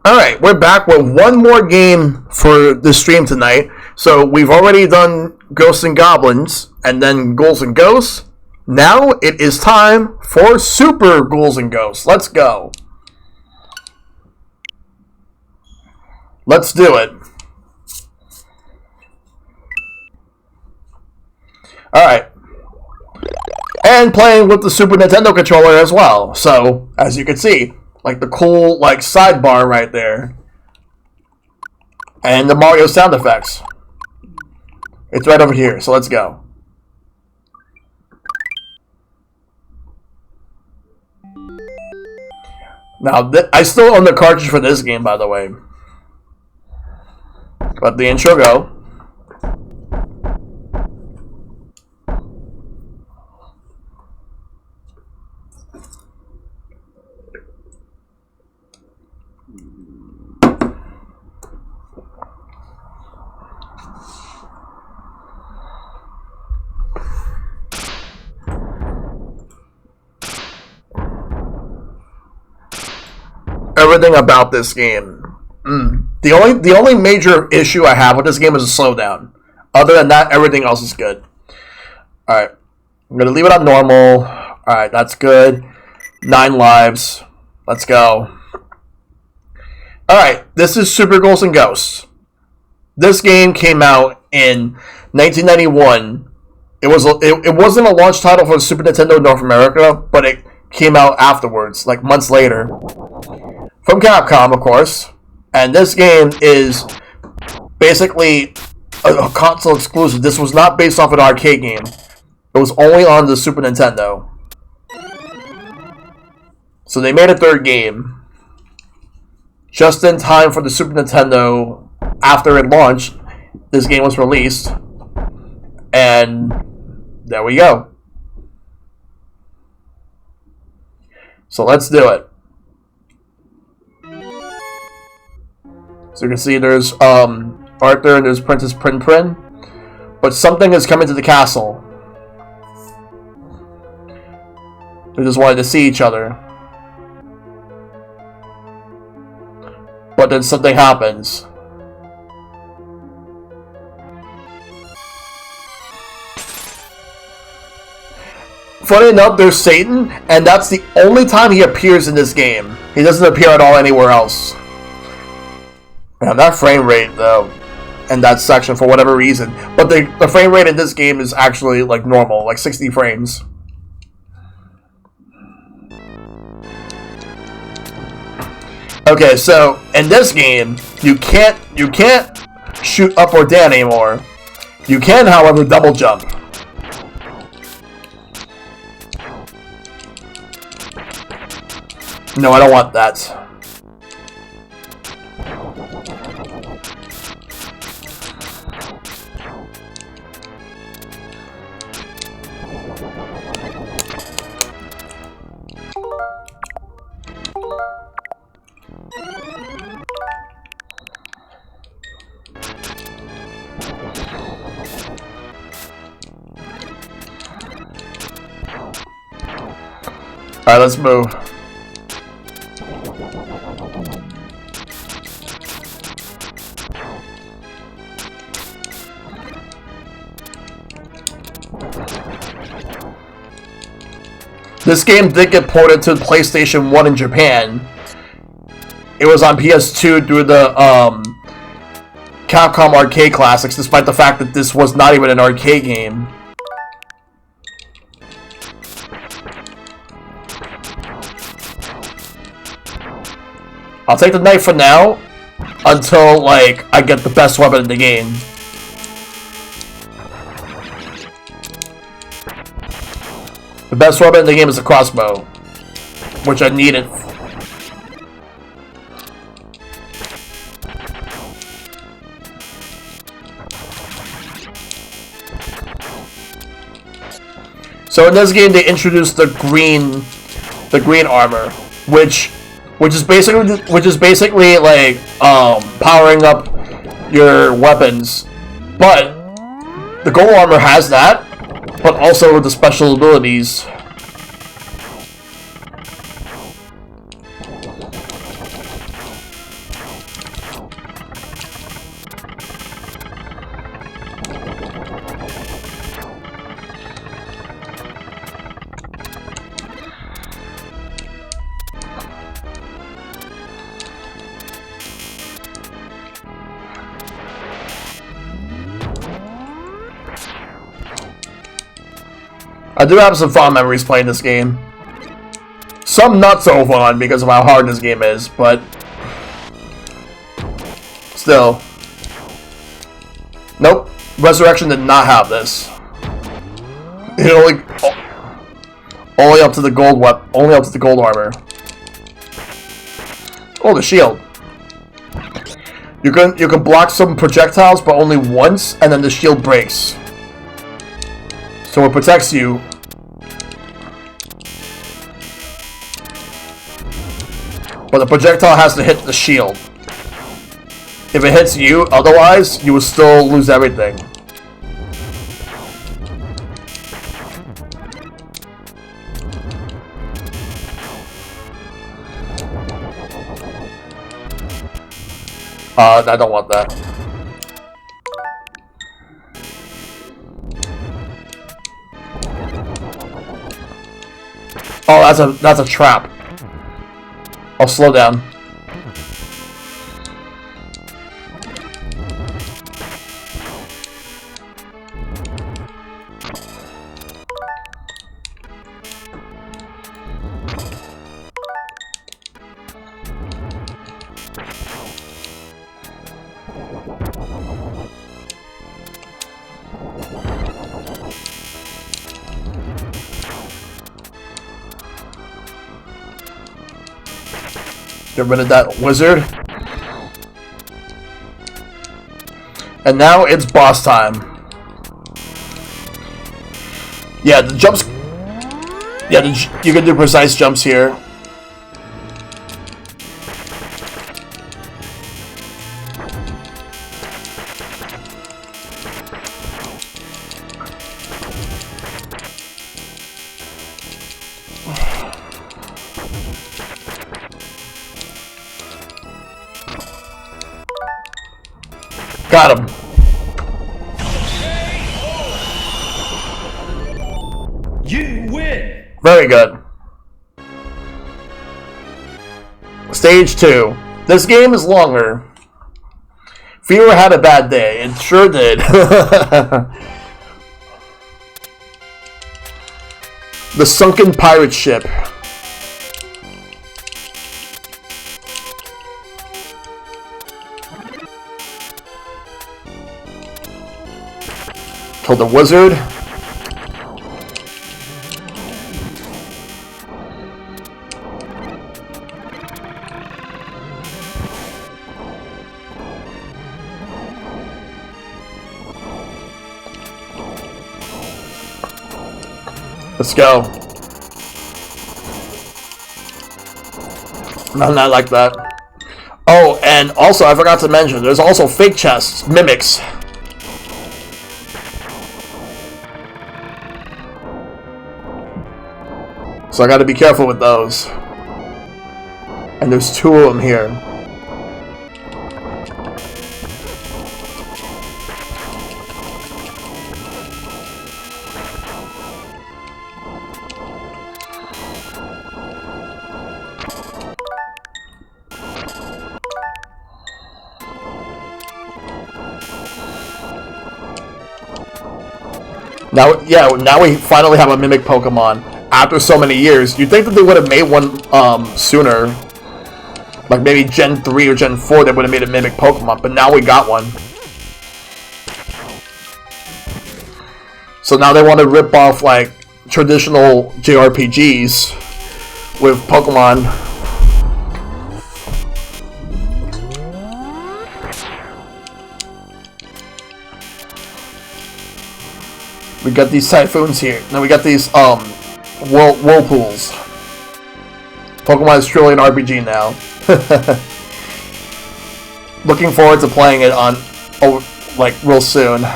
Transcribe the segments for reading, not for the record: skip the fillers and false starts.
Alright, we're back with one more game for the stream tonight. So we've already done Ghosts and Goblins, and then Ghouls and Ghosts. Now it is time for Super Ghouls and Ghosts. Let's go. Let's do it. Alright. And playing with the Super Nintendo controller as well. So, as you can see, like the cool like sidebar right there. And the Mario sound effects. It's right over here, so let's go. Now, I still own the cartridge for this game, by the way. Let the intro go. Everything about this game. The only major issue I have with this game is a slowdown. Other than that, everything else is good. Alright. I'm going to leave it on normal. Alright, that's good. 9 lives. Let's go. Alright, this is Super Ghouls and Ghosts. This game came out in 1991. It wasn't a launch title for Super Nintendo North America, but it came out afterwards, like months later. From Capcom, of course. And this game is basically a console exclusive. This was not based off an arcade game. It was only on the Super Nintendo. So they made a third game. Just in time for the Super Nintendo, after it launched, this game was released. And there we go. So let's do it. So you can see there's Arthur and there's Princess Prin Prin. But something is coming to the castle. They just wanted to see each other. But then something happens. Funny enough, there's Satan, and that's the only time he appears in this game. He doesn't appear at all anywhere else. Man, that frame rate, though, in that section, for whatever reason. But the frame rate in this game is actually, like, normal, like 60 frames. Okay, so, in this game, you can't shoot up or down anymore. You can, however, double jump. No, I don't want that. Alright, let's move. This game did get ported to PlayStation 1 in Japan. It was on PS2 through the Capcom Arcade Classics, despite the fact that this was not even an arcade game. I'll take the knife for now, until, like, I get the best weapon in the game. The best weapon in the game is a crossbow, which I needed. So in this game, they introduced the green armor, which is basically like powering up your weapons. But the gold armor has that, but also the special abilities. I do have some fond memories playing this game. Some not so fun because of how hard this game is, but still. Nope. Resurrection did not have this. It only up to the gold only up to the gold armor. Oh, the shield. You can block some projectiles, but only once, and then the shield breaks. So it protects you. But the projectile has to hit the shield. If it hits you, otherwise, you will still lose everything. I don't want that. Oh, that's a trap. I'll slow down. Get rid of that wizard. And now it's boss time. Yeah, the jumps... Yeah, you can do precise jumps here. Got him. You win. Very good. Stage 2. This game is longer. Fever had a bad day. It sure did. The sunken pirate ship. Kill the wizard. Let's go. No, not like that. Oh, and also I forgot to mention, there's also fake chests, mimics. So I gotta be careful with those. And there's 2 of them here. Now, yeah, now we finally have a Mimic Pokemon after so many years. You'd think that they would have made one sooner. Like maybe Gen 3 or Gen 4, they would have made a Mimic Pokemon, but now we got one. So now they want to rip off, like, traditional JRPGs with Pokemon. We got these Typhoons here. Now we got these, Whirlpools. Pokemon is truly an RPG now. Looking forward to playing it on, like, real soon.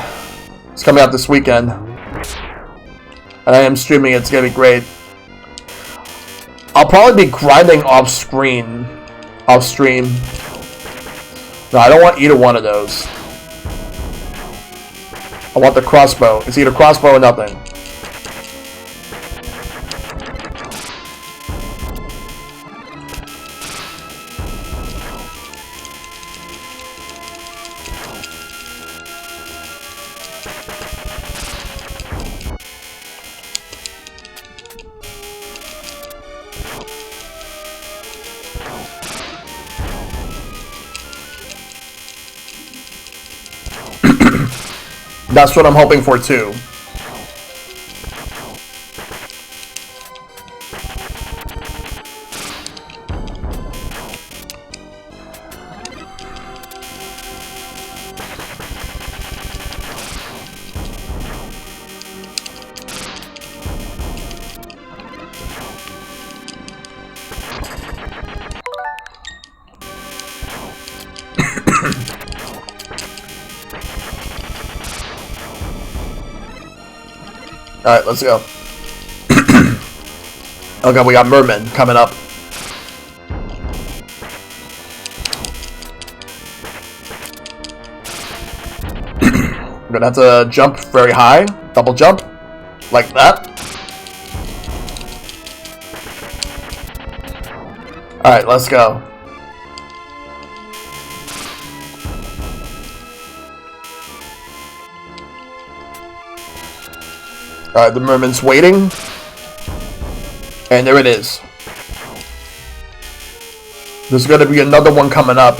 It's coming out this weekend. And I am streaming it. It's gonna be great. I'll probably be grinding off stream. No, I don't want either one of those. I want the crossbow. It's either crossbow or nothing. That's what I'm hoping for too. Alright, let's go. Okay, we got Merman coming up. I'm gonna have to jump very high. Double jump. Like that. Alright, let's go. Alright, the Merman's waiting. And there it is. There's gonna be another one coming up.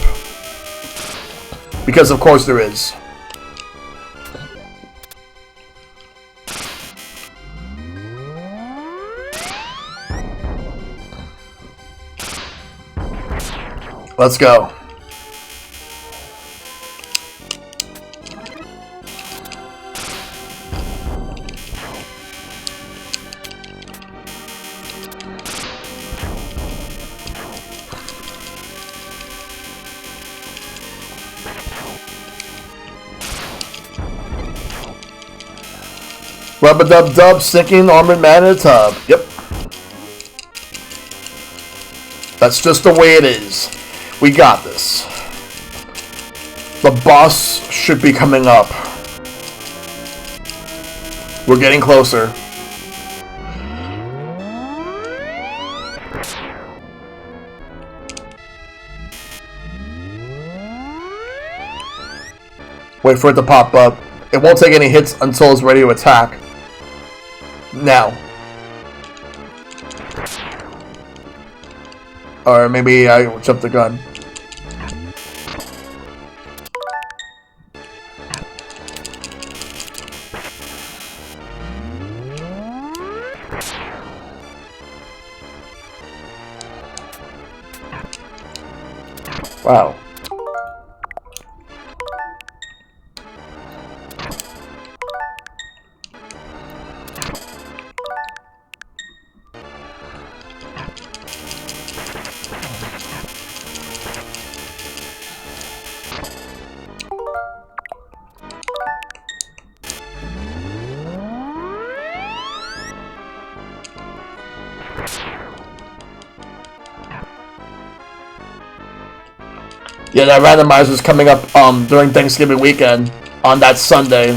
Because of course there is. Let's go. Rub-a-dub-dub, sinking armored man in a tub. Yep. That's just the way it is. We got this. The boss should be coming up. We're getting closer. Wait for it to pop up. It won't take any hits until it's ready to attack. Now. Or maybe I jumped the gun. Wow. Yeah, that randomizer is coming up during Thanksgiving weekend on that Sunday.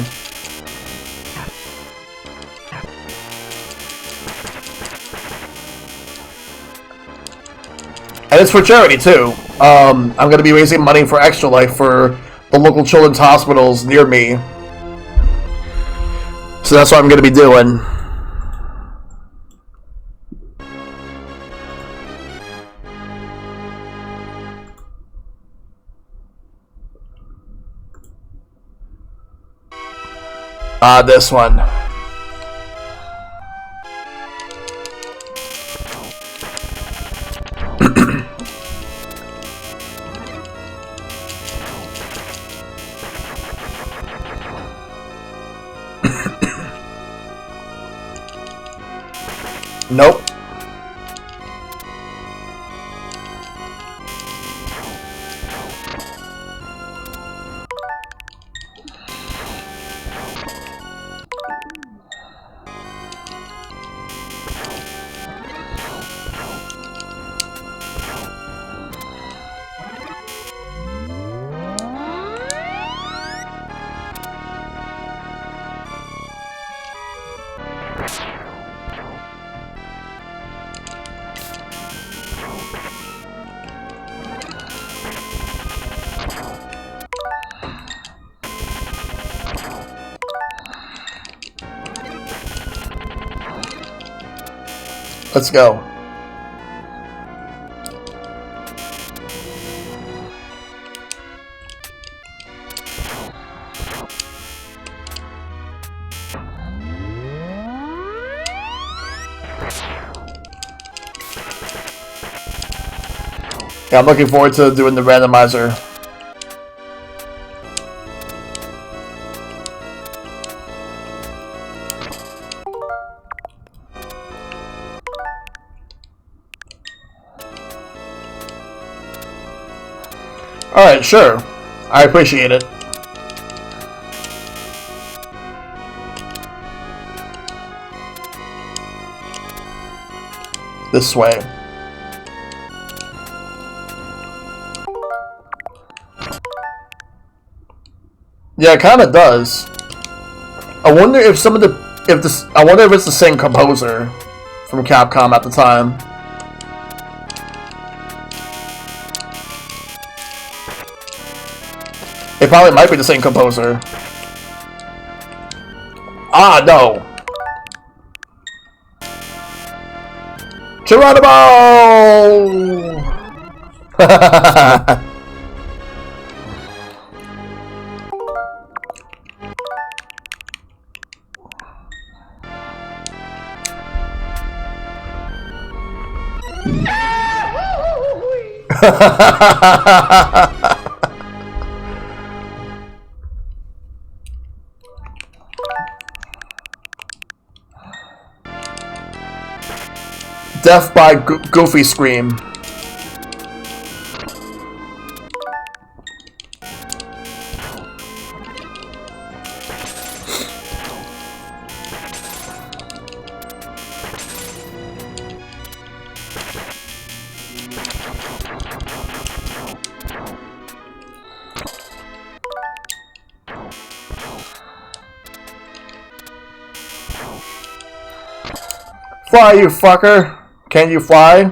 And it's for charity too. I'm going to be raising money for Extra Life for the local children's hospitals near me. So that's what I'm going to be doing. This one. Nope. Let's go. Yeah, I'm looking forward to doing the randomizer. Alright, sure. I appreciate it. This way. Yeah, it kind of does. I wonder if some of the I wonder if it's the same composer from Capcom at the time. It probably might be the same composer. Ah, no. Geronimo! Death by Goofy Scream. Fly, you fucker! Can you fly?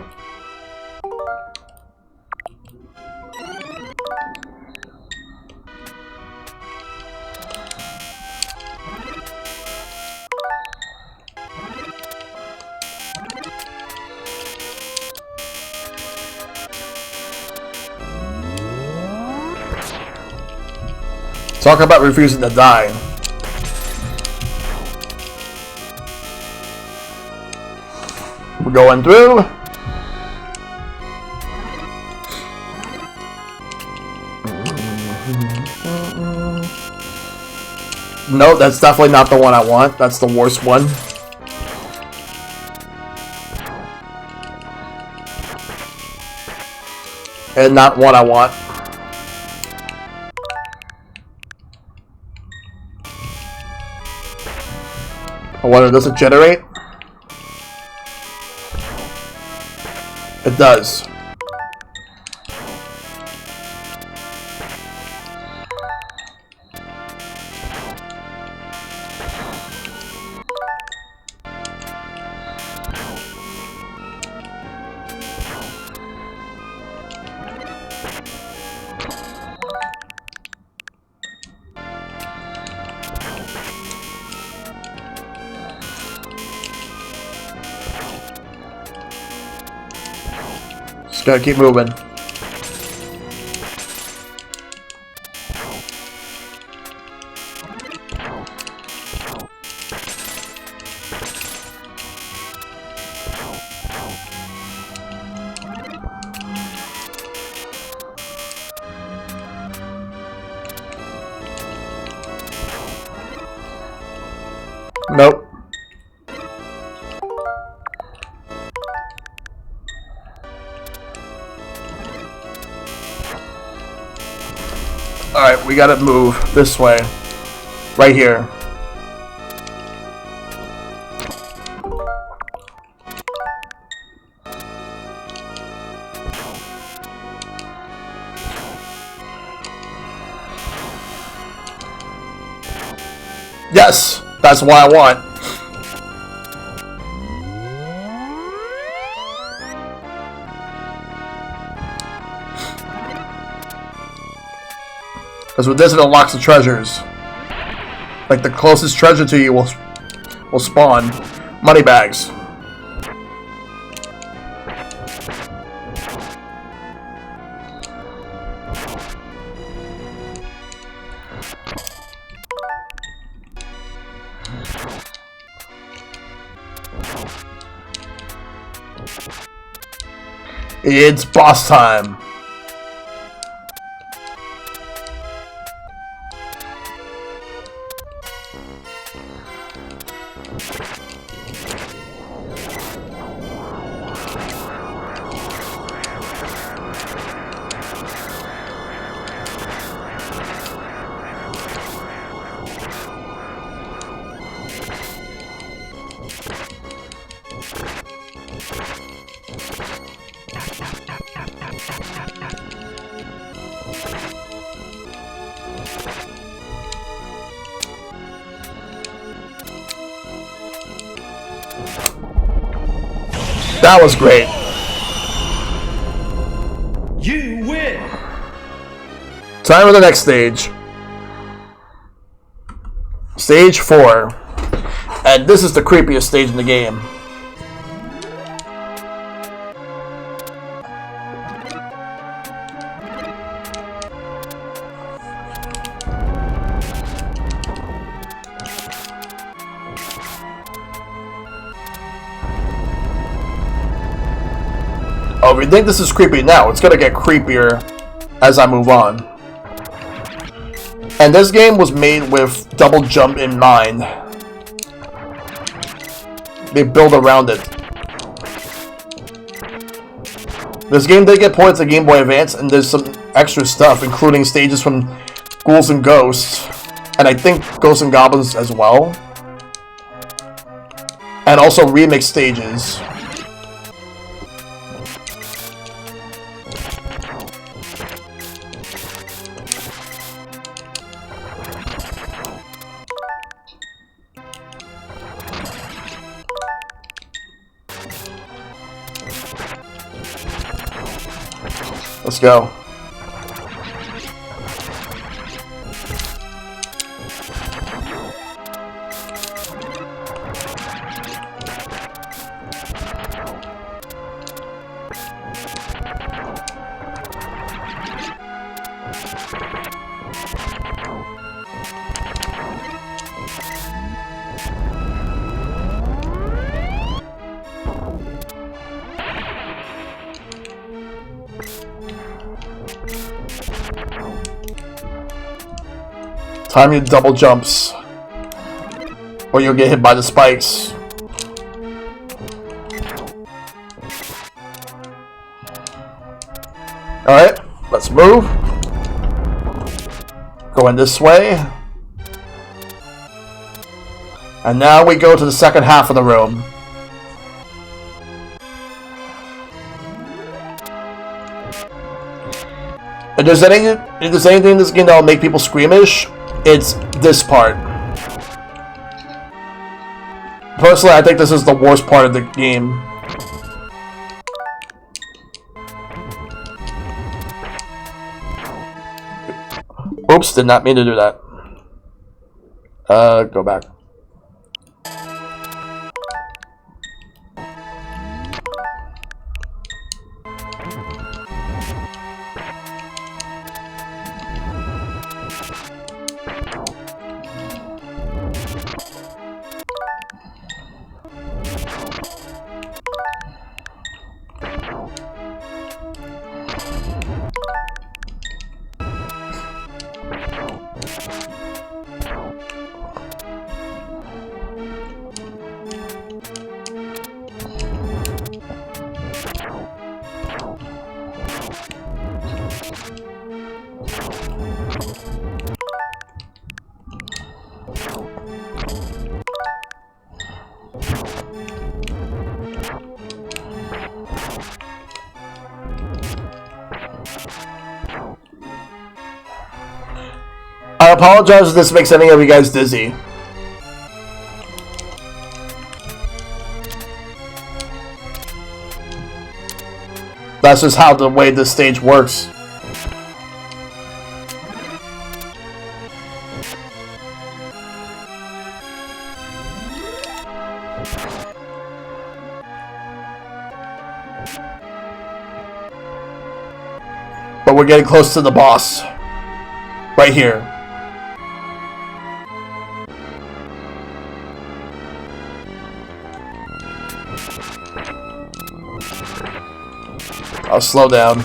Talk about refusing to die. We're going through. No, that's definitely not the one I want. That's the worst one. And not one I want. I wonder, does it generate? It does. Gotta keep moving. Nope. Alright, we gotta move this way. Right here. Yes! That's what I want. Because with this it unlocks the treasures. Like the closest treasure to you will spawn money bags. It's boss time. That was great. You win! Time for the next stage. Stage 4. And this is the creepiest stage in the game. Oh, if you think this is creepy now, it's gonna get creepier as I move on. And this game was made with double jump in mind. They build around it. This game did get ported to Game Boy Advance, and there's some extra stuff, including stages from Ghouls and Ghosts, and I think Ghosts and Goblins as well. And also remix stages. Let's go. Time your double jumps, or you'll get hit by the spikes. Alright, let's move. Going this way. And now we go to the second half of the room. If there's anything in this game that will make people squeamish, it's this part. Personally, I think this is the worst part of the game. Oops, did not mean to do that. Go back. apologize if this makes any of you guys dizzy. That's just how the way this stage works. But we're getting close to the boss. Right here. I'll slow down.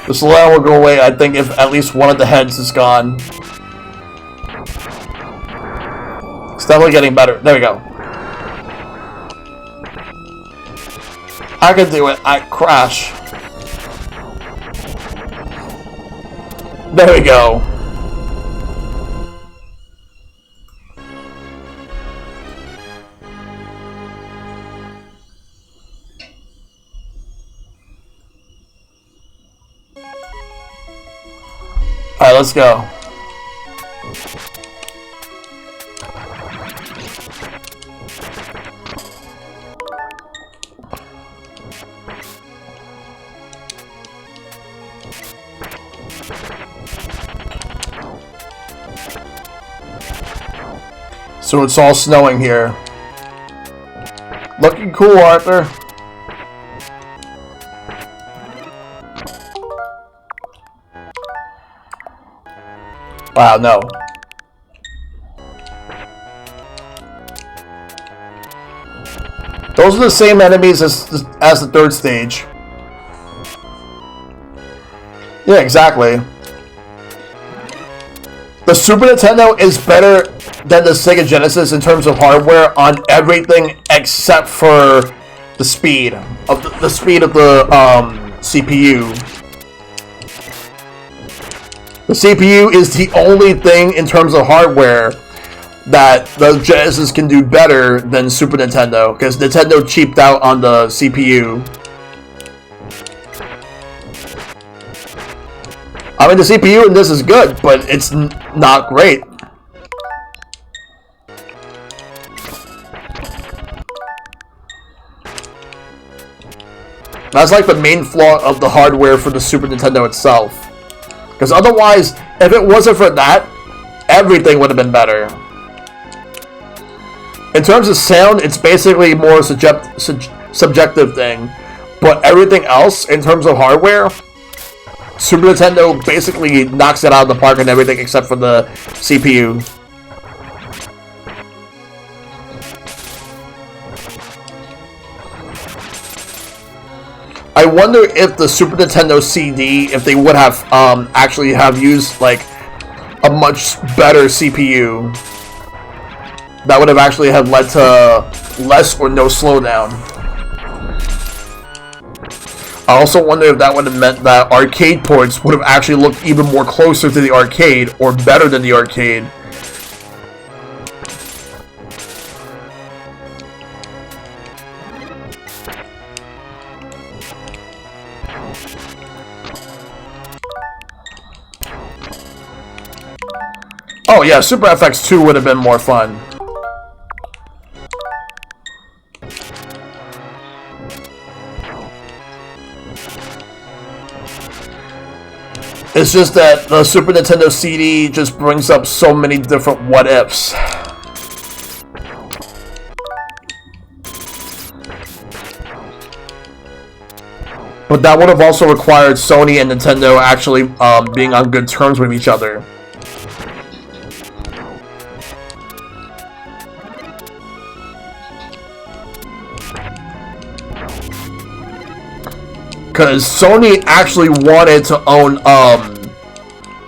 The slowdown will go away, I think, if at least one of the heads is gone. It's definitely getting better. There we go. I can do it. I crash. There we go. Alright, let's go. So it's all snowing here. Looking cool, Arthur. Wow, no. Those are the same enemies as the third stage. Yeah, exactly. The Super Nintendo is better than the Sega Genesis in terms of hardware on everything except for the speed of the speed of the CPU. The CPU is the only thing in terms of hardware that the Genesis can do better than Super Nintendo, because Nintendo cheaped out on the CPU. I mean, the CPU in this is good, but it's not great. That's like the main flaw of the hardware for the Super Nintendo itself. Because otherwise, if it wasn't for that, everything would have been better. In terms of sound, it's basically more subjective thing. But everything else, in terms of hardware, Super Nintendo basically knocks it out of the park and everything except for the CPU. I wonder if the Super Nintendo CD, if they would have actually have used like a much better CPU, that would have actually have led to less or no slowdown. I also wonder if that would have meant that arcade ports would have actually looked even more closer to the arcade or better than the arcade. Oh yeah, Super FX 2 would have been more fun. It's just that the Super Nintendo CD just brings up so many different what-ifs. But that would have also required Sony and Nintendo actually being on good terms with each other. Because Sony actually wanted to own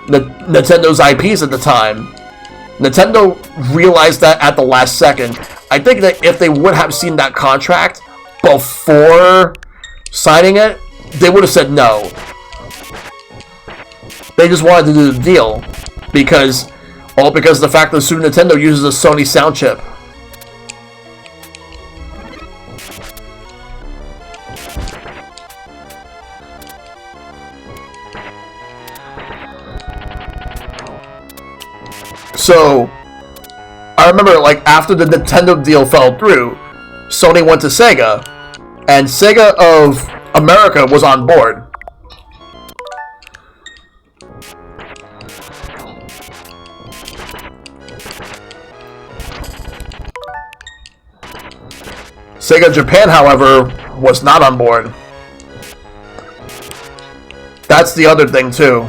Nintendo's IPs at the time. Nintendo realized that at the last second. I think that if they would have seen that contract before signing it, they would have said no. They just wanted to do the deal because of the fact that Super Nintendo uses a Sony sound chip. So, I remember, like, after the Nintendo deal fell through, Sony went to Sega, and Sega of America was on board. Sega Japan, however, was not on board. That's the other thing, too.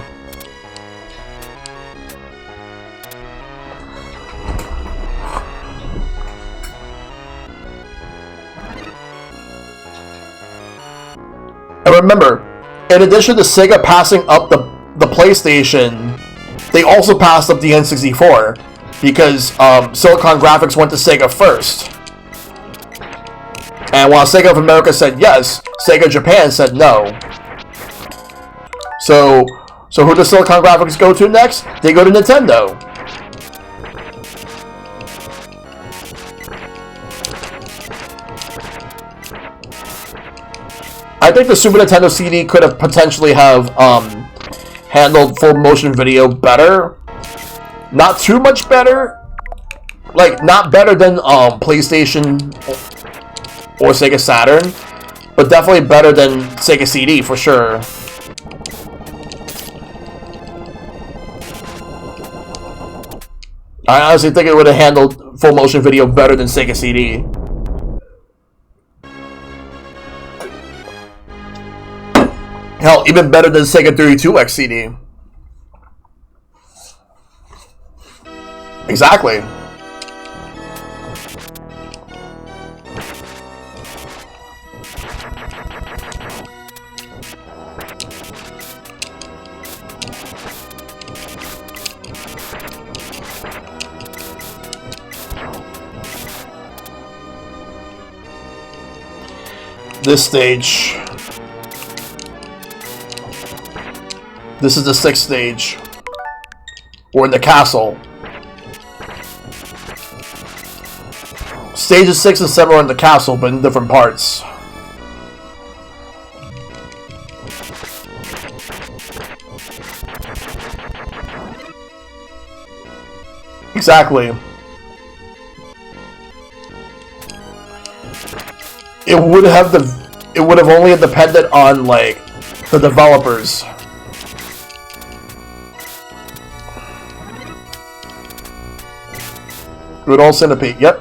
And remember, in addition to Sega passing up the PlayStation, they also passed up the N64 because Silicon Graphics went to Sega first. And while Sega of America said yes, Sega Japan said no. So who does Silicon Graphics go to next? They go to Nintendo. I think the Super Nintendo CD could have potentially have handled full motion video better. Not too much better. Like, not better than PlayStation or Sega Saturn, but definitely better than Sega CD for sure. I honestly think it would have handled full motion video better than Sega CD. Hell, even better than Sega 32X CD. Exactly. This stage. This is the 6th stage. We're in the castle. Stages 6 and 7 are in the castle, but in different parts. Exactly. It would have only depended on, like, the developers. Good old Centipede, yep.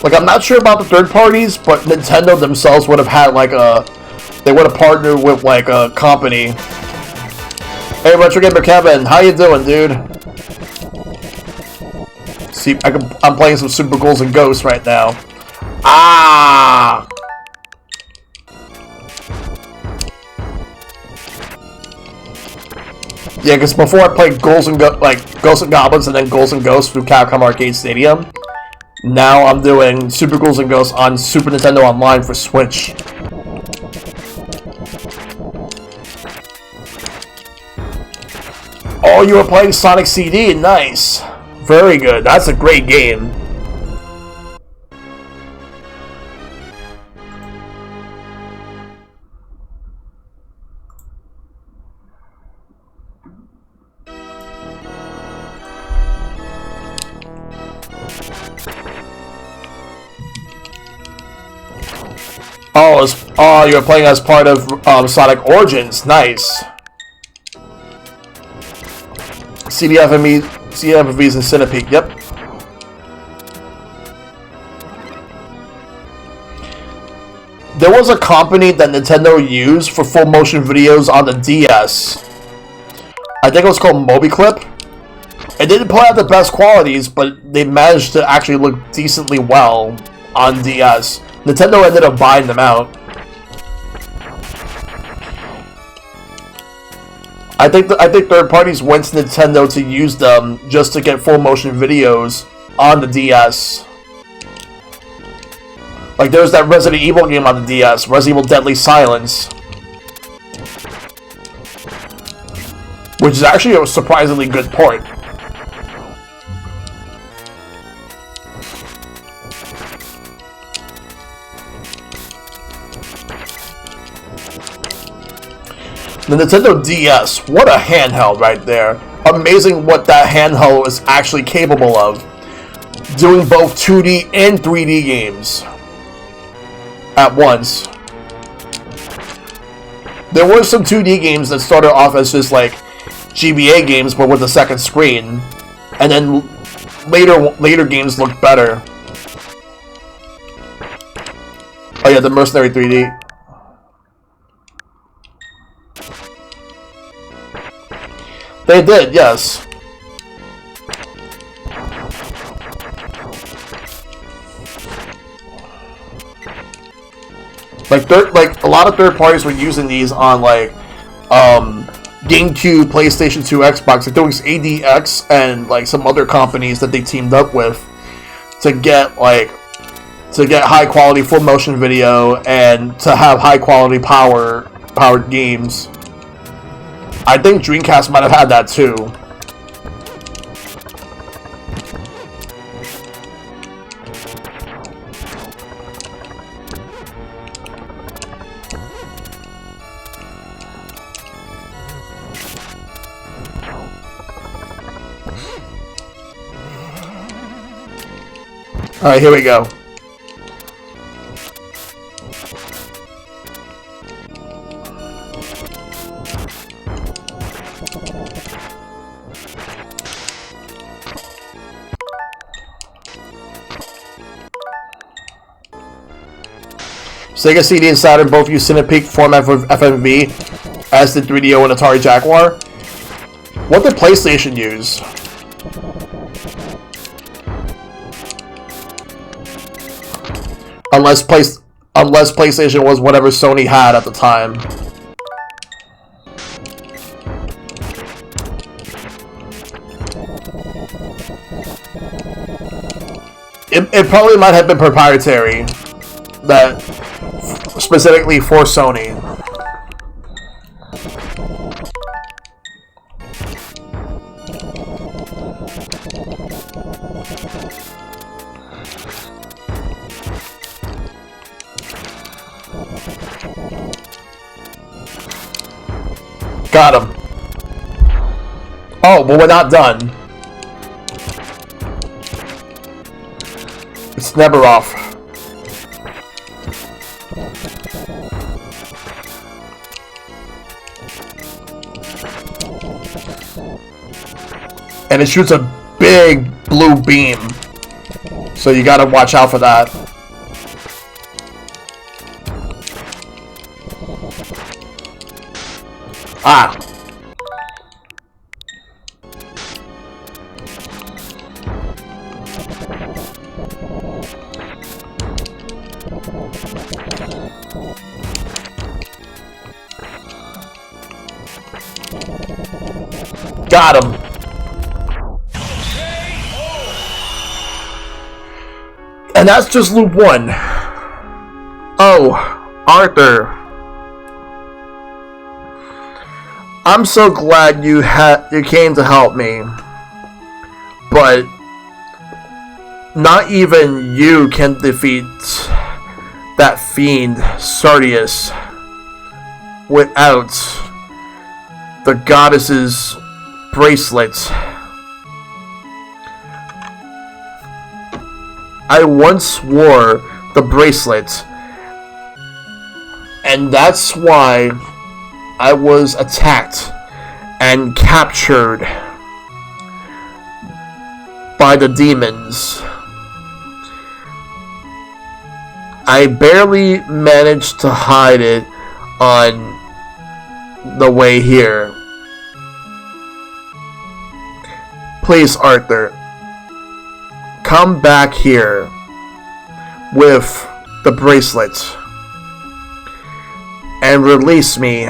Like, I'm not sure about the third parties, but Nintendo themselves would have had, like, they would have partnered with, like, a company. Hey, Retro Gamer Kevin, how you doing, dude? See, I'm playing some Super Ghouls and Ghosts right now. Ah! Yeah, because before I played Ghosts and Goblins and then Ghouls and Ghosts through Capcom Arcade Stadium, now I'm doing Super Ghouls and Ghosts on Super Nintendo Online for Switch. Oh, you were playing Sonic CD? Nice. Very good. That's a great game. Oh, you're playing as part of Sonic Origins. Nice. CDFMVs and Centipede. Yep. There was a company that Nintendo used for full motion videos on the DS. I think it was called MobiClip. It didn't play out the best qualities, but they managed to actually look decently well on DS. Nintendo ended up buying them out. I think third parties went to Nintendo to use them just to get full motion videos on the DS. Like, there's that Resident Evil game on the DS, Resident Evil Deadly Silence, which is actually a surprisingly good port. The Nintendo DS, what a handheld right there. Amazing what that handheld is actually capable of. Doing both 2D and 3D games at once. There were some 2D games that started off as just like GBA games but with a second screen. And then later games looked better. Oh yeah, the Mercenary 3D. They did, yes. Like a lot of third parties were using these on like GameCube, PlayStation 2, Xbox. Like there was ADX and like some other companies that they teamed up with to get high quality full motion video and to have high quality powered games. I think Dreamcast might have had that too. Alright, here we go. Sega CD and Saturn both use Cinepeak format for FMV, as did 3DO and Atari Jaguar. What did PlayStation use? Unless PlayStation was whatever Sony had at the time. It probably might have been proprietary, that specifically for Sony. Got him. Oh, but we're not done. It's never off. And it shoots a big blue beam. So you gotta watch out for that. Ah! Got him! And that's just loop 1. Oh, Arthur. I'm so glad you came to help me. But not even you can defeat that fiend Sardius without the goddess's bracelet. I once wore the bracelet, and that's why I was attacked and captured by the demons. I barely managed to hide it on the way here. Please, Arthur, come back here with the bracelet and release me.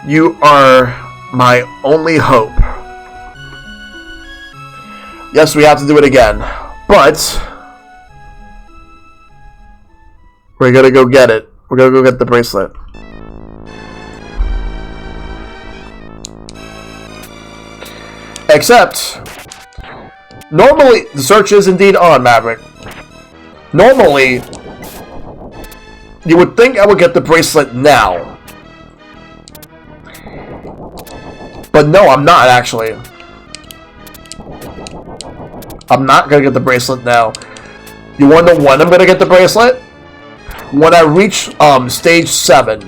You are my only hope. Yes, we have to do it again, but We're gonna go get it. We're gonna go get the bracelet. Except, normally, the search is indeed on, Maverick. Normally, you would think I would get the bracelet now. But no, I'm not, actually. I'm not gonna get the bracelet now. You wanna know when I'm gonna get the bracelet? When I reach, stage 7.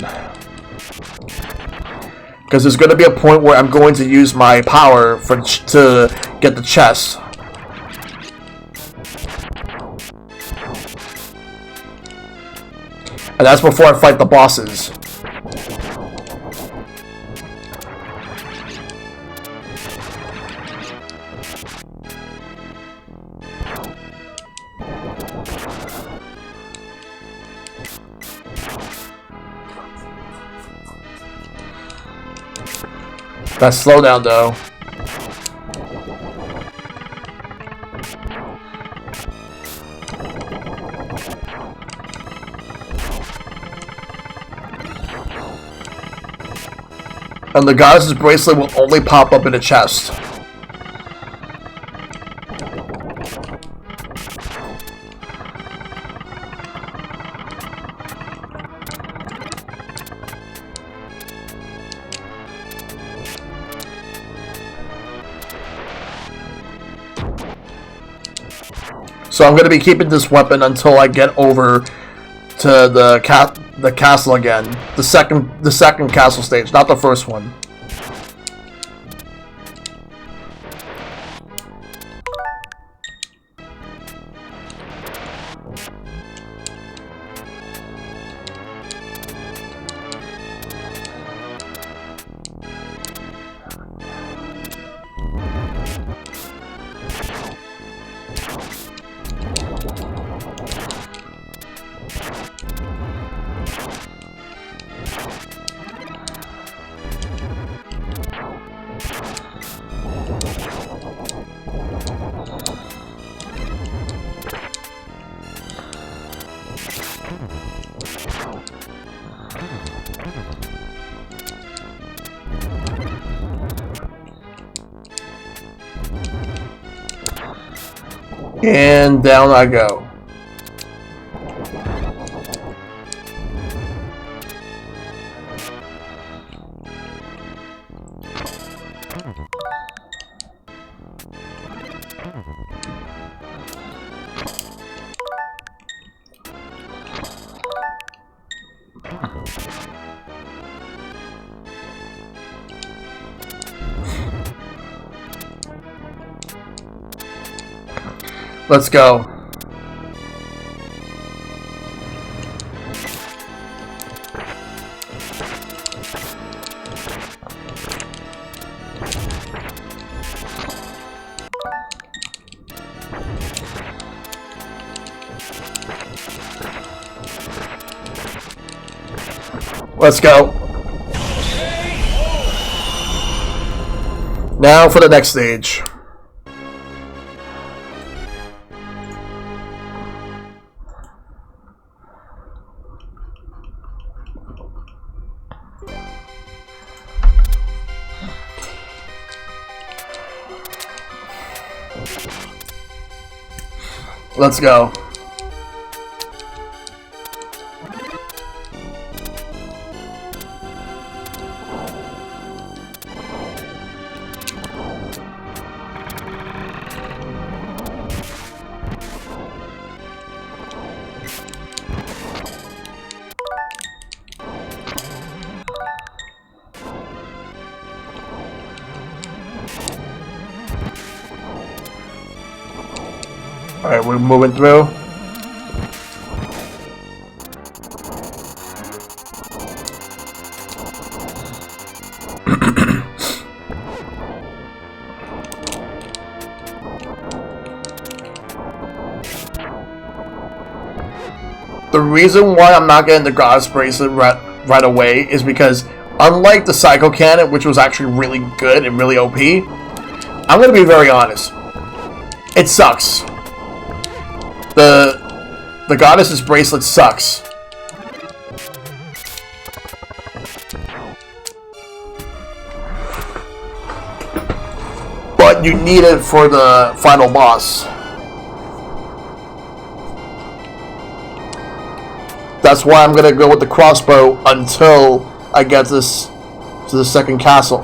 Because there's gonna be a point where I'm going to use my power to get the chest. And that's before I fight the bosses. Gotta slow down though. And the goddess's bracelet will only pop up in a chest. So I'm going to be keeping this weapon until I get over to the castle again. The second castle stage, not the first one. And down I go. Let's go. Let's go. Now for the next stage. Let's go. Alright, we're moving through. The reason why I'm not getting the goddess bracelet right away is because, unlike the Psycho Cannon, which was actually really good and really OP, I'm going to be very honest. It sucks. The goddess's bracelet sucks. but you need it for the final boss. That's why I'm gonna go with the crossbow until I get this to the second castle.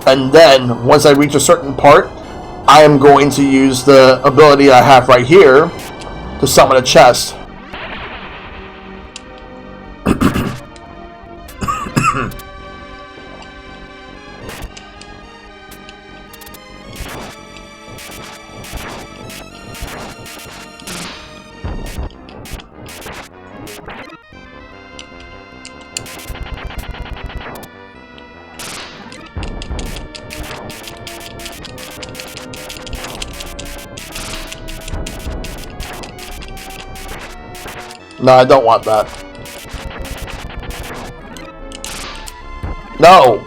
And then, once I reach a certain part, I am going to use the ability I have right here to summon a chest. No, I don't want that. No!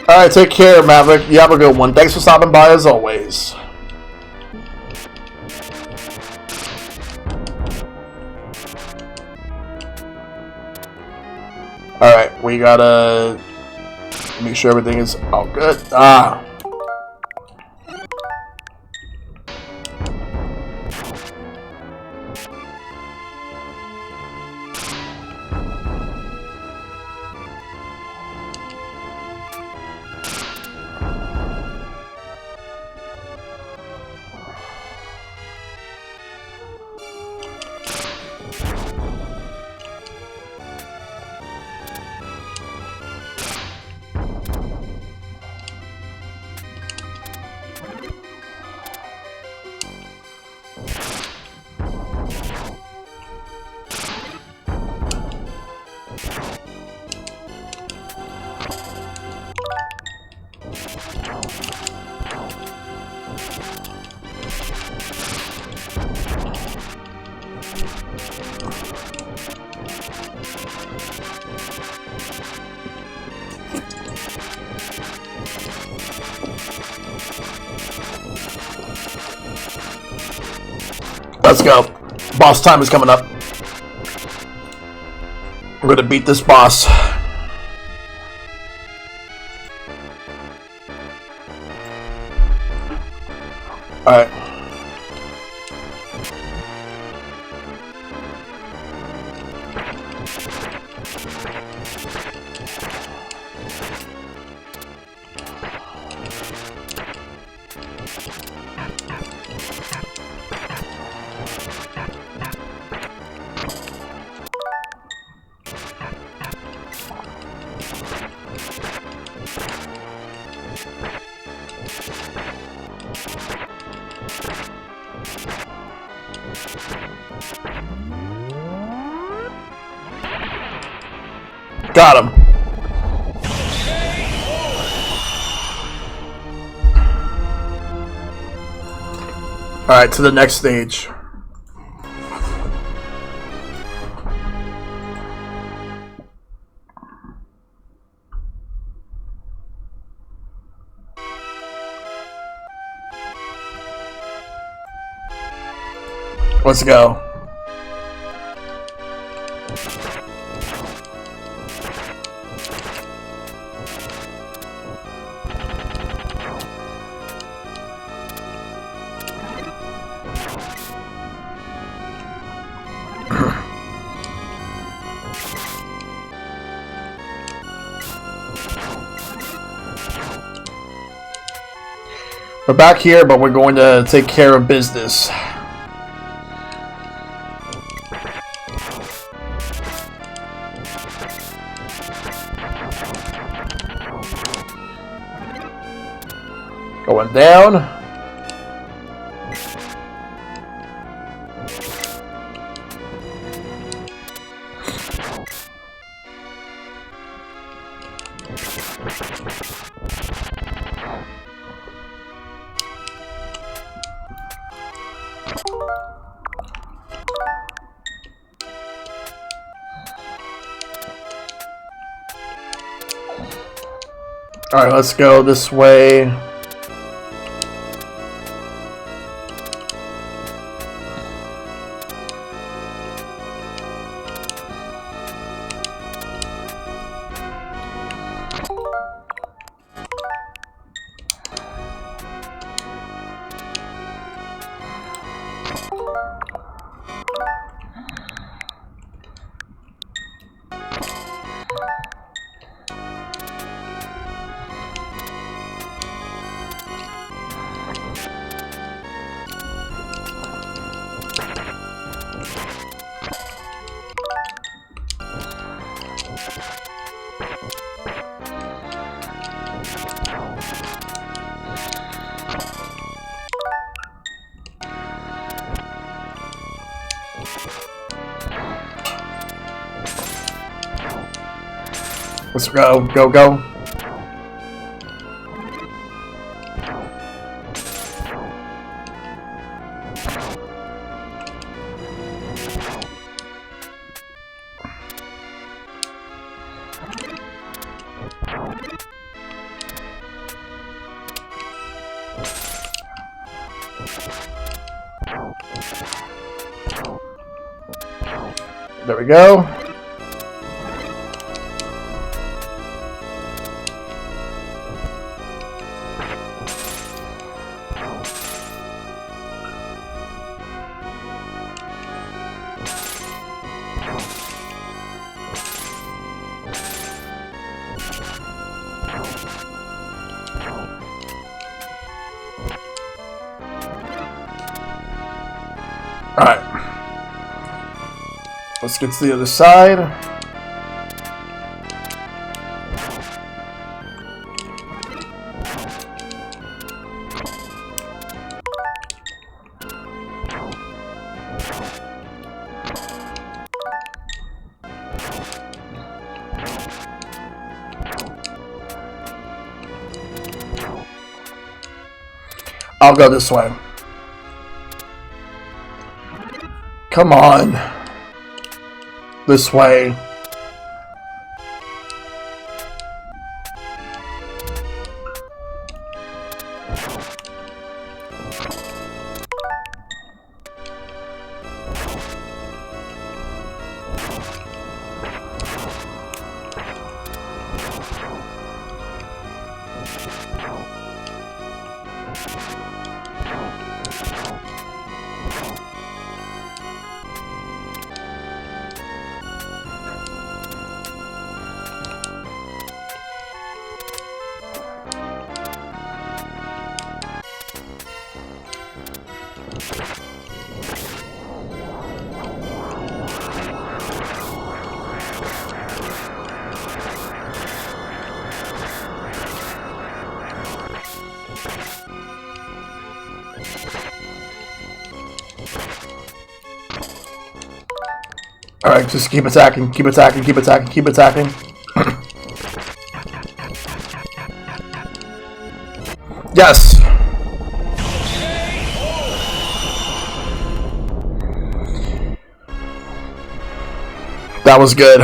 Alright, take care, Maverick. You have a good one. Thanks for stopping by as always. Alright, we gotta make sure everything is all good. Let's go. Boss time is coming up. I'm gonna beat this boss. Alright. Got him. Alright, to the next stage. Let's go. We're back here, but we're going to take care of business. Going down. Alright, let's go this way. Let's go, go, go. There we go. Alright. Let's get to the other side. I'll go this way. Come on. This way. Alright, just keep attacking, keep attacking, keep attacking, keep attacking. Yes! That was good.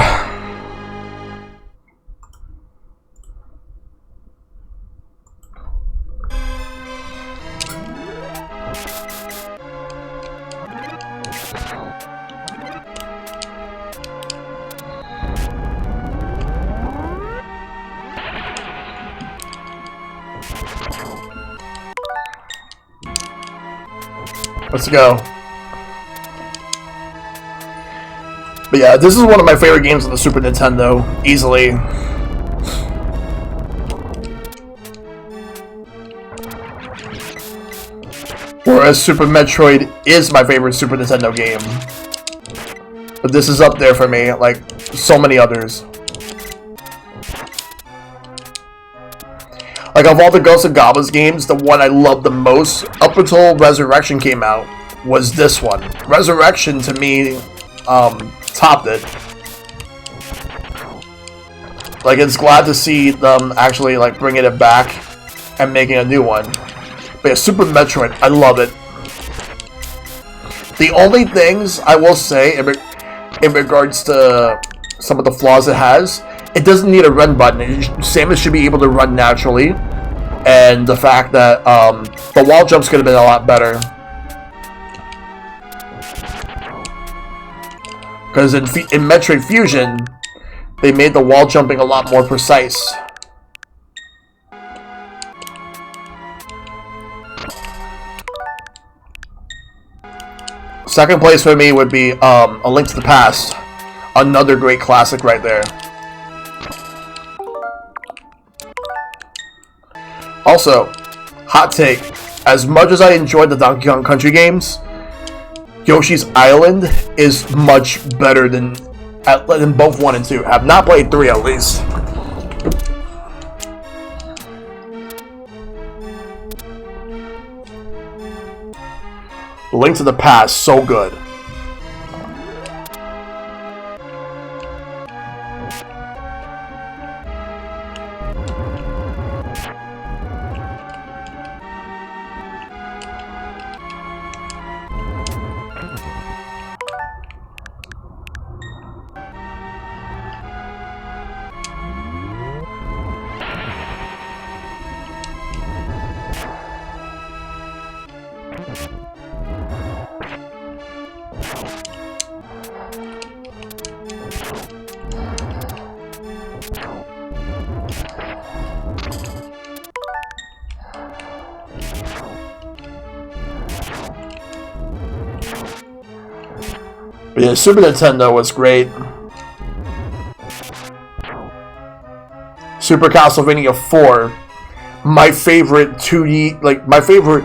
Let's go. But yeah, this is one of my favorite games on the Super Nintendo, easily. Whereas Super Metroid is my favorite Super Nintendo game. But this is up there for me, like so many others. Like, of all the Ghosts and Goblins games, the one I loved the most, up until Resurrection came out, was this one. Resurrection, to me, topped it. Like, it's glad to see them actually, like, bringing it back and making a new one. But yeah, Super Metroid, I love it. The only things I will say in regards to some of the flaws it has, it doesn't need a run button. Samus should be able to run naturally. And the fact that the wall jumps could have been a lot better. Because in Metroid Fusion, they made the wall jumping a lot more precise. Second place for me would be A Link to the Past. Another great classic right there. Also, hot take. As much as I enjoyed the Donkey Kong Country games, Yoshi's Island is much better than both 1 and 2. I have not played 3 at least. Link to the Past, so good. But yeah, Super Nintendo was great. Super Castlevania 4, my favorite 2D, like my favorite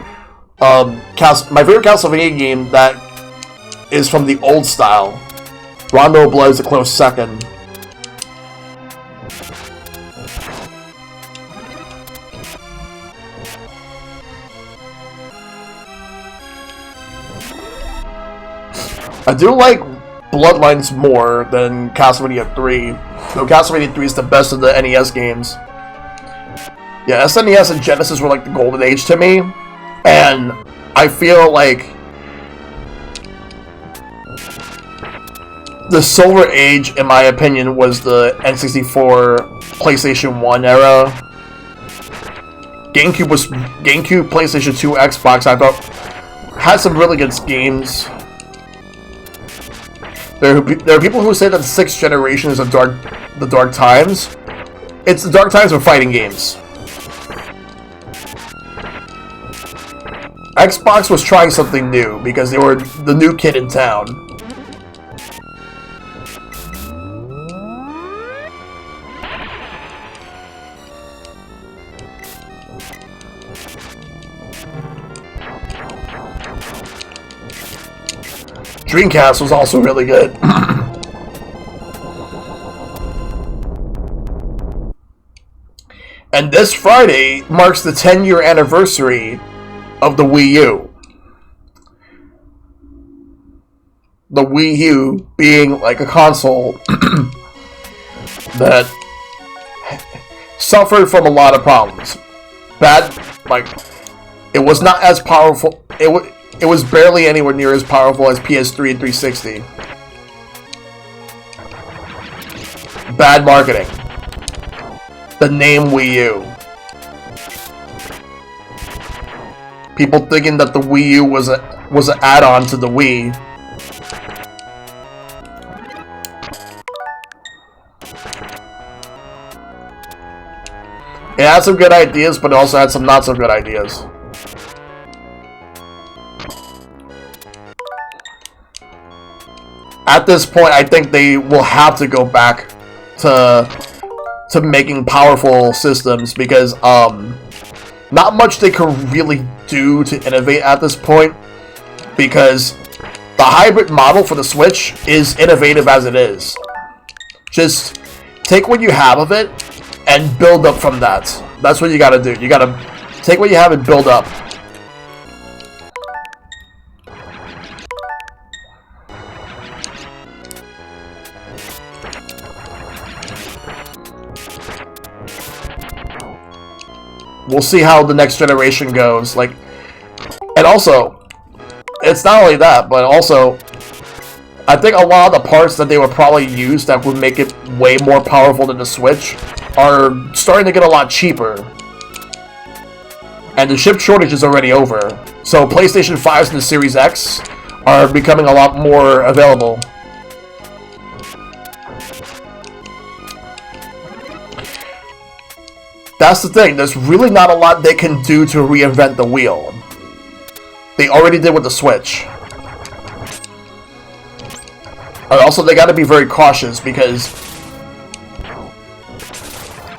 Castlevania game that is from the old style. Rondo of Blood is a close second. I do like Bloodlines more than Castlevania 3. Though Castlevania 3 is the best of the NES games. Yeah, SNES and Genesis were like the golden age to me. And I feel like the silver age, in my opinion, was the N64, PlayStation 1 era. GameCube, PlayStation 2, Xbox, I thought had some really good games. There are people who say that the 6th generation is the dark times. It's the dark times of fighting games. Xbox was trying something new because they were the new kid in town. Dreamcast was also really good. And this Friday marks the 10-year anniversary of the Wii U. The Wii U being like a console that suffered from a lot of problems. It was not as powerful. It was barely anywhere near as powerful as PS3 and 360. Bad marketing. The name Wii U. People thinking that the Wii U was an add-on to the Wii. It had some good ideas, but it also had some not so good ideas. At this point, I think they will have to go back to making powerful systems because not much they could really do to innovate at this point, because the hybrid model for the Switch is innovative as it is. Just take what you have of it and build up from that. That's what you gotta do. You gotta take what you have and build up. We'll see how the next generation goes. Like, and also, it's not only that, but also, I think a lot of the parts that they would probably use that would make it way more powerful than the Switch are starting to get a lot cheaper. And the chip shortage is already over. So PlayStation 5s and the Series X are becoming a lot more available. That's the thing, there's really not a lot they can do to reinvent the wheel. They already did with the Switch. And also, they gotta be very cautious because,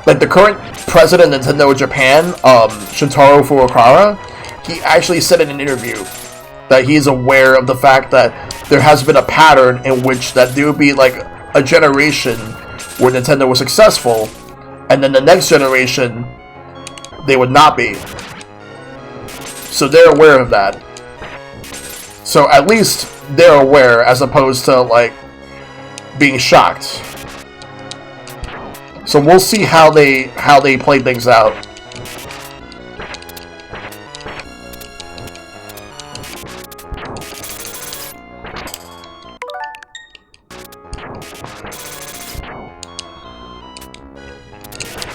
like, the current president of Nintendo Japan, Shintaro Furukawa, he actually said in an interview that he is aware of the fact that there has been a pattern in which that there would be, like, a generation where Nintendo was successful, and then the next generation, they would not be. So they're aware of that. So at least they're aware, as opposed to, like, being shocked. So we'll see how they play things out.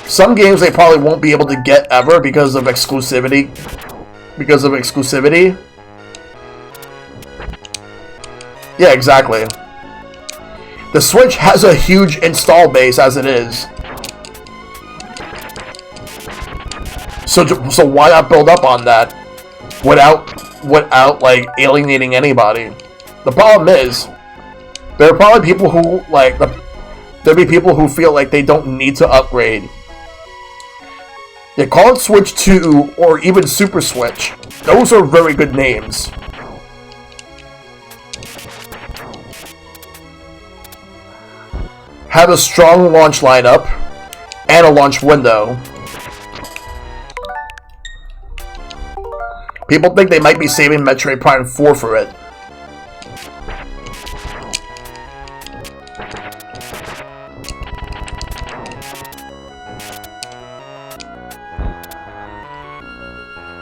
Some games they probably won't be able to get ever because of exclusivity. Yeah, exactly. The Switch has a huge install base as it is. So why not build up on that without like alienating anybody? The problem is there are probably people who there'll be people who feel like they don't need to upgrade. Yeah, call it Switch 2 or even Super Switch. Those are very good names. Have a strong launch lineup and a launch window. People think they might be saving Metroid Prime 4 for it.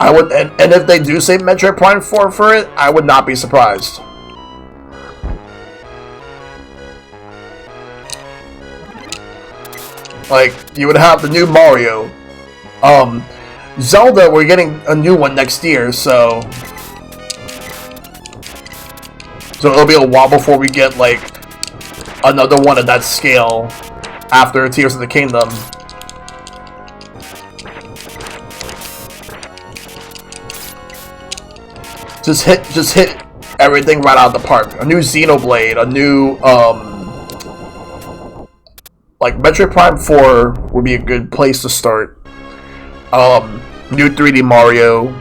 I would, and if they do save Metroid Prime 4 for it, I would not be surprised. Like, you would have the new Mario. Zelda, we're getting a new one next year, so it'll be a while before we get, like, another one of that scale after Tears of the Kingdom. Just hit everything right out of the park. A new Xenoblade, a new, like, Metroid Prime 4 would be a good place to start. New 3D Mario,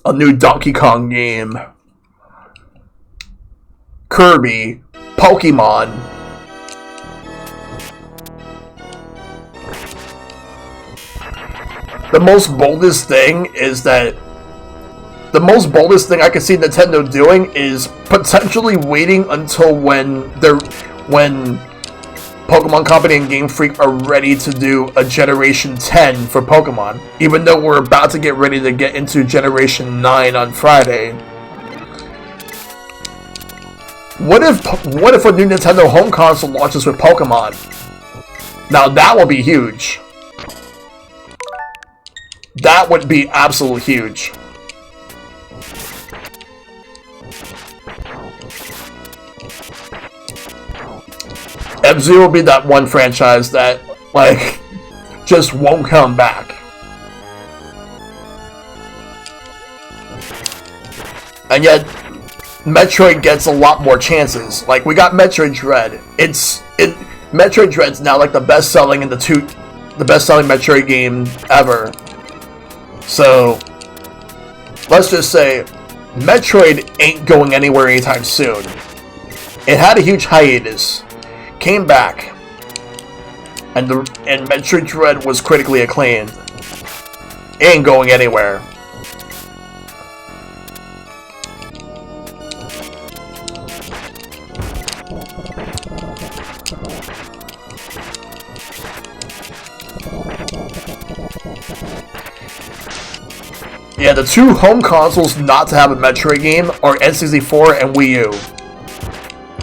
a new Donkey Kong game, Kirby, Pokemon. The most boldest thing I could see Nintendo doing is potentially waiting until when Pokemon Company and Game Freak are ready to do a Generation 10 for Pokemon, even though we're about to get ready to get into Generation 9 on Friday. What if a new Nintendo home console launches with Pokemon? Now that would be huge. That would be absolutely huge. F-Zero will be that one franchise that, like, just won't come back. And yet, Metroid gets a lot more chances. Like, we got Metroid Dread. Metroid Dread's now, like, the best-selling Metroid game ever. So, let's just say, Metroid ain't going anywhere anytime soon. It had a huge hiatus, came back, and Metroid Dread was critically acclaimed. It ain't going anywhere. Yeah, the two home consoles not to have a Metroid game are N64 and Wii U.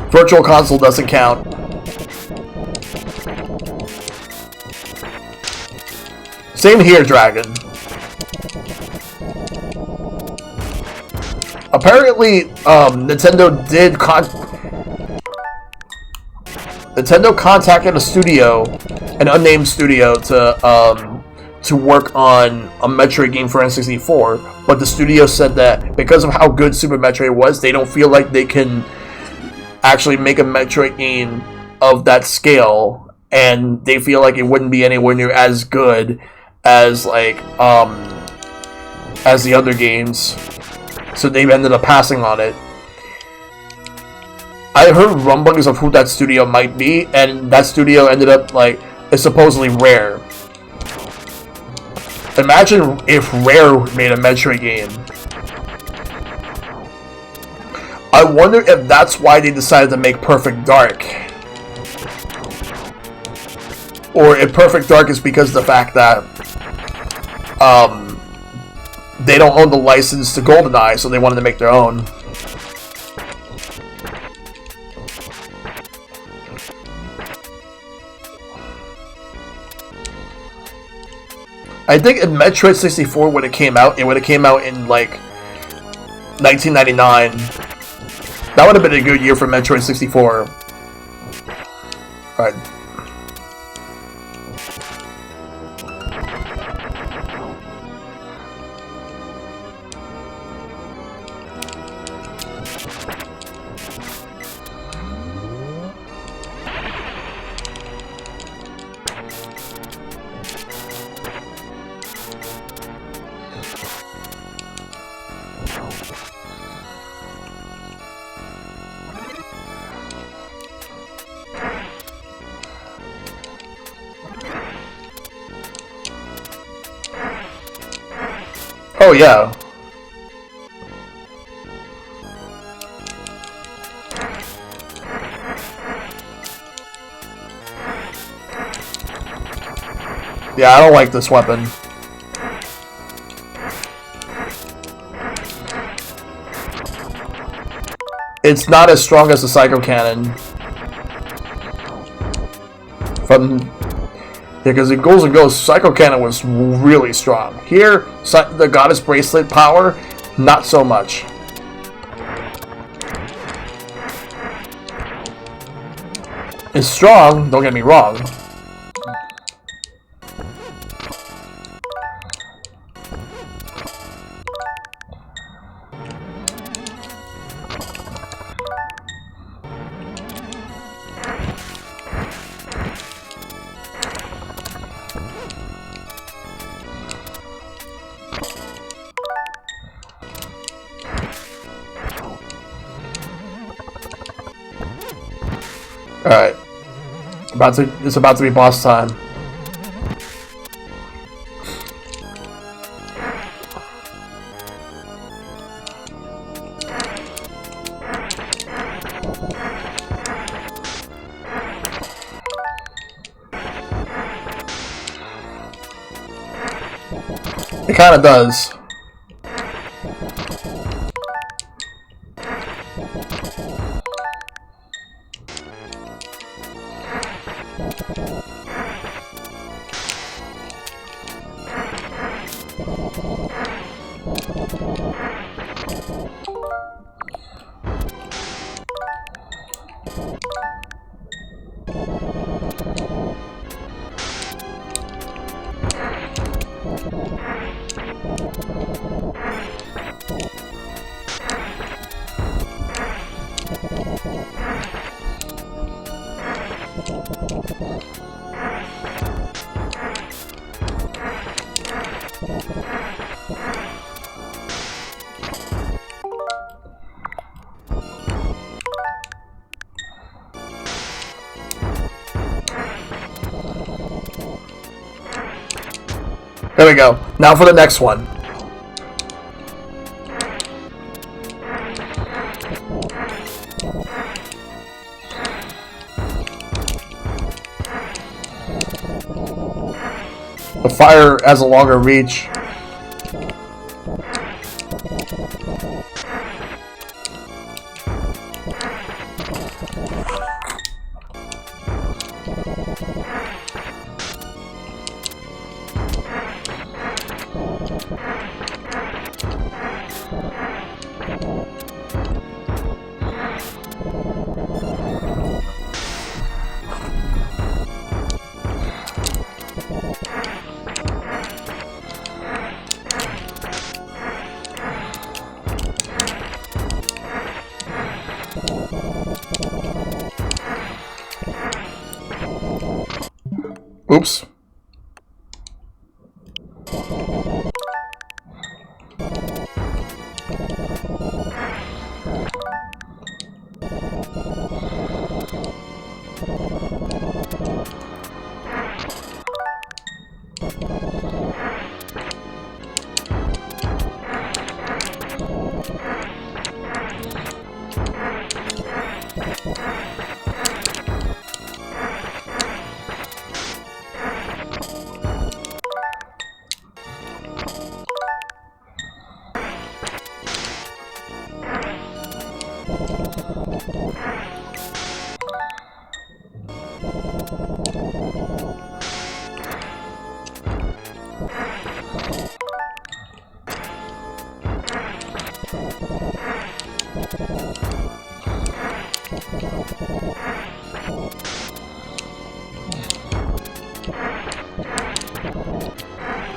Virtual Console doesn't count. Same here, Dragon. Apparently, Nintendo contacted a studio, an unnamed studio, to work on a Metroid game for N64, but the studio said that because of how good Super Metroid was, they don't feel like they can actually make a Metroid game of that scale, and they feel like it wouldn't be anywhere near as good as as the other games, so they've ended up passing on it. I heard rumblings of who that studio might be, and that studio ended up is supposedly Rare. Imagine if Rare made a Metroid game. I wonder if that's why they decided to make Perfect Dark. Or if Perfect Dark is because of the fact that they don't own the license to GoldenEye, so they wanted to make their own. I think if Metroid 64 would have came out, it would have came out in 1999. That would have been a good year for Metroid 64. Alright. Oh yeah. Yeah, I don't like this weapon. It's not as strong as the Psycho Cannon. Because in Ghouls and Ghosts, Psycho Cannon was really strong. Here, the Goddess Bracelet power, not so much. It's strong, don't get me wrong. Alright. It's about to be boss time. It kinda does. There we go. Now for the next one. The fire has a longer reach. Oops.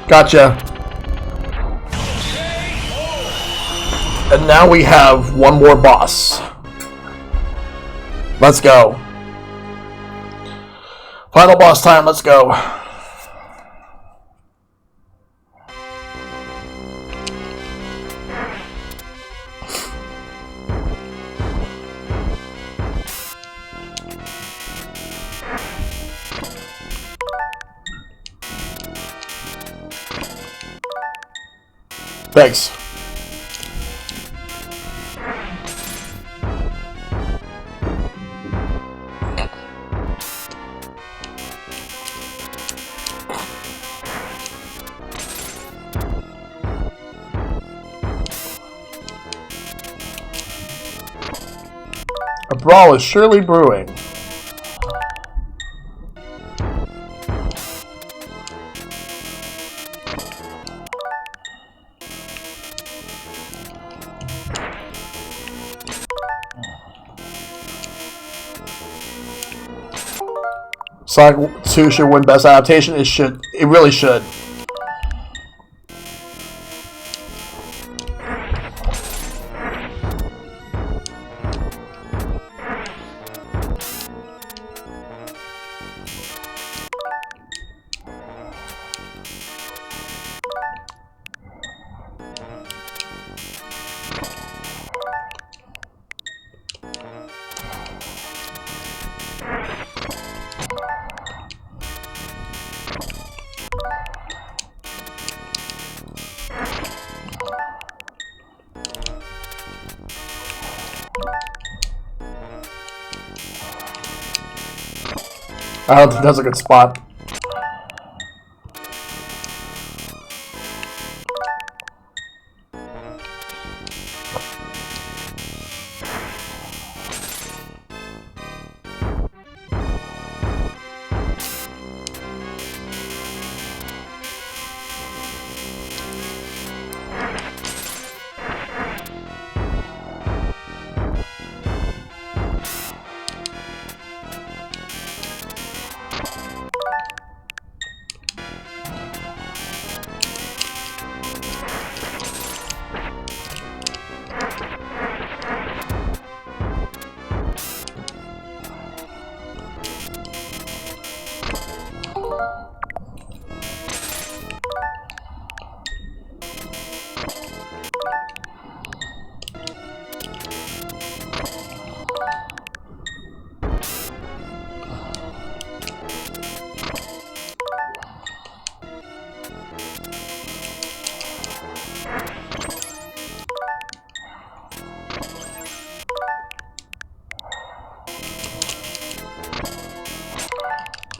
Gotcha. And now we have one more boss. Let's go. Final boss time, let's go. Thanks. A brawl is surely brewing. Sonic 2 should win Best Adaptation. It should. It really should. I don't think that's a good spot.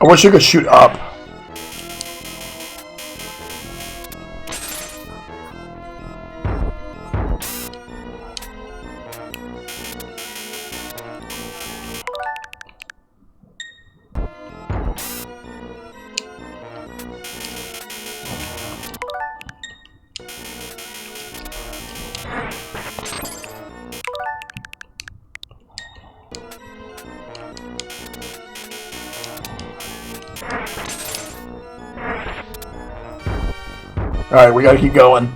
I wish you could shoot up. Alright, we gotta keep going.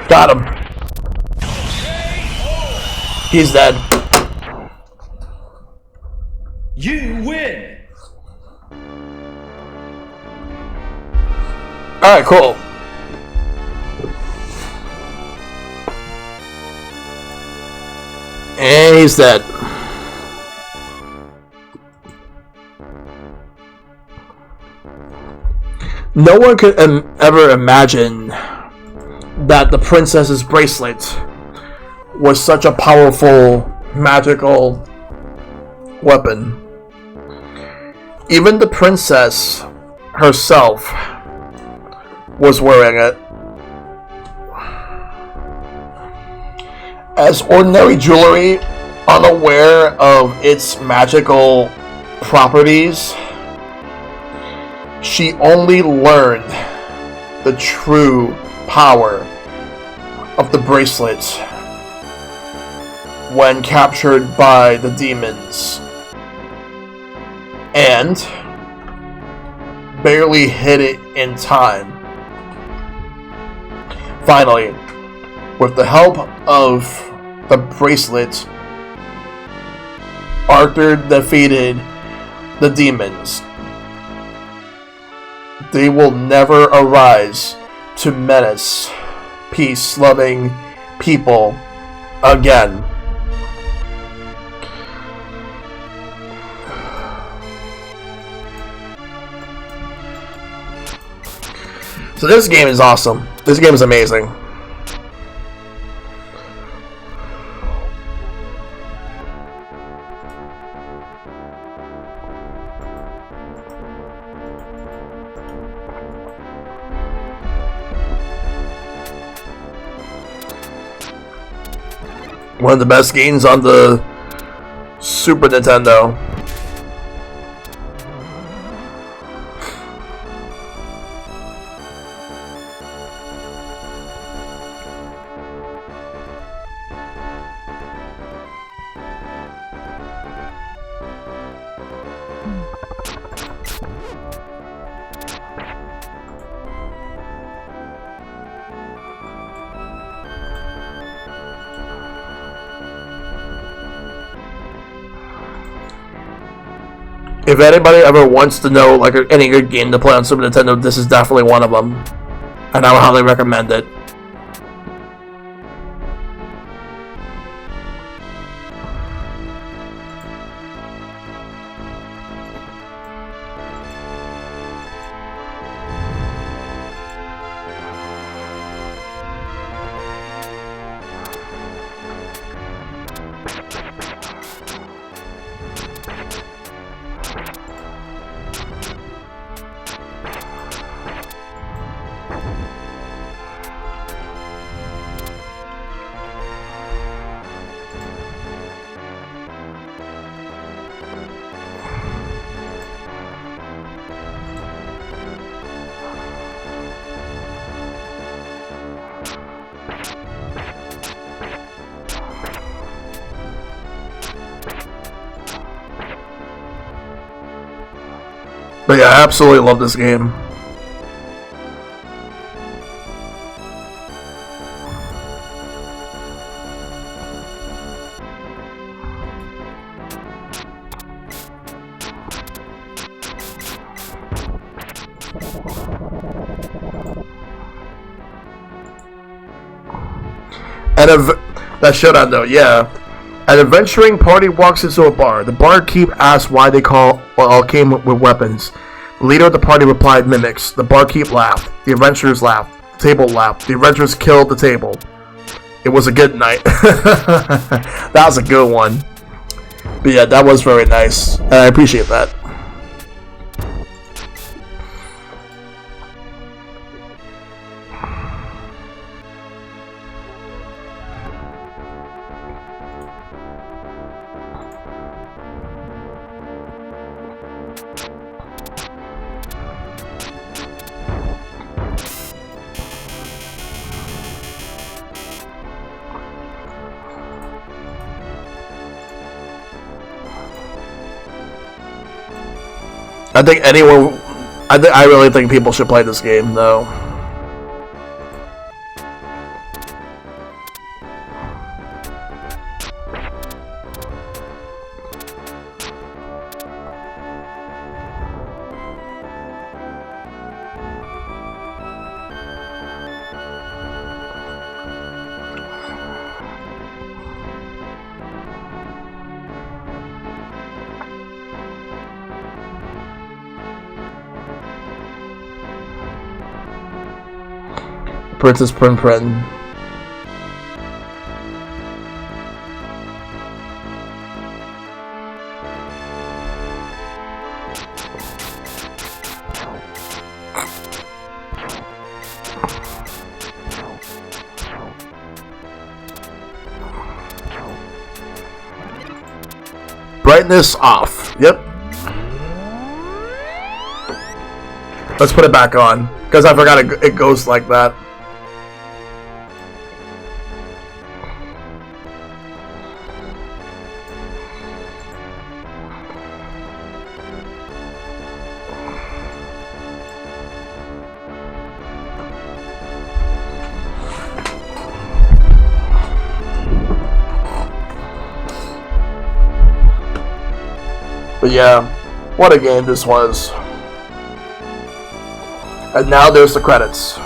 Got him. He's dead. You win. Alright, cool. And he's dead. No one could ever imagine that the princess's bracelet was such a powerful, magical weapon. Even the princess herself was wearing it. As ordinary jewelry, unaware of its magical properties, she only learned the true power of the bracelet when captured by the demons, and barely hit it in time. Finally, with the help of the bracelet, Arthur defeated the demons. They will never arise to menace peace-loving people again. So this game is awesome. This game is amazing. One of the best games on the Super Nintendo. If anybody ever wants to know like any good game to play on Super Nintendo, this is definitely one of them, and I would highly recommend it. But yeah, I absolutely love this game. And that showdown though, yeah. An adventuring party walks into a bar. The barkeep asks why they all came with weapons. The leader of the party replied, "Mimics." The barkeep laughed. The adventurers laughed. The table laughed. The adventurers killed the table. It was a good night. That was a good one. But yeah, that was very nice. And I appreciate that. I really think people should play this game, though. Princess Prin Prin. Brightness off. Yep. Let's put it back on, because I forgot it goes like that. But yeah, what a game this was. And now there's the credits.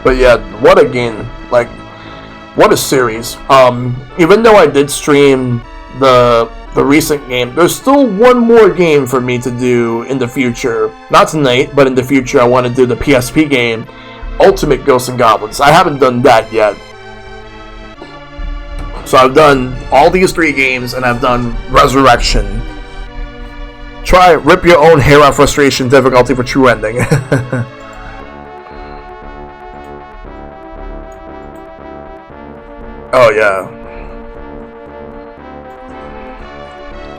But yeah, what a game. Like, what a series. Even though I did stream the recent game, there's still one more game for me to do in the future. Not tonight, but in the future I want to do the PSP game, Ultimate Ghosts and Goblins. I haven't done that yet. So I've done all these 3 games, and I've done Resurrection. Try Rip Your Own Hair Out Frustration difficulty for true ending. Oh yeah.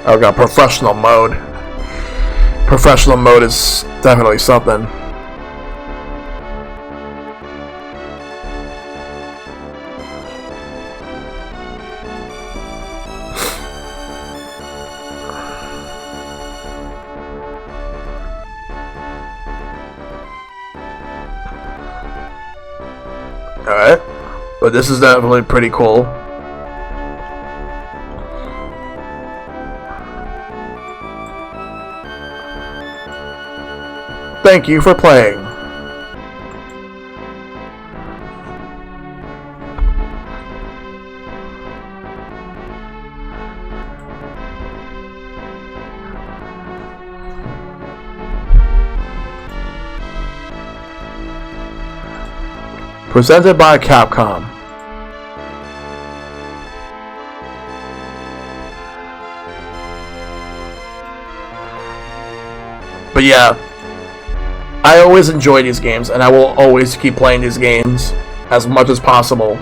Oh god, professional mode. Professional mode is definitely something. Alright. But this is definitely pretty cool. Thank you for playing. Presented by Capcom. But yeah, I always enjoy these games, and I will always keep playing these games as much as possible.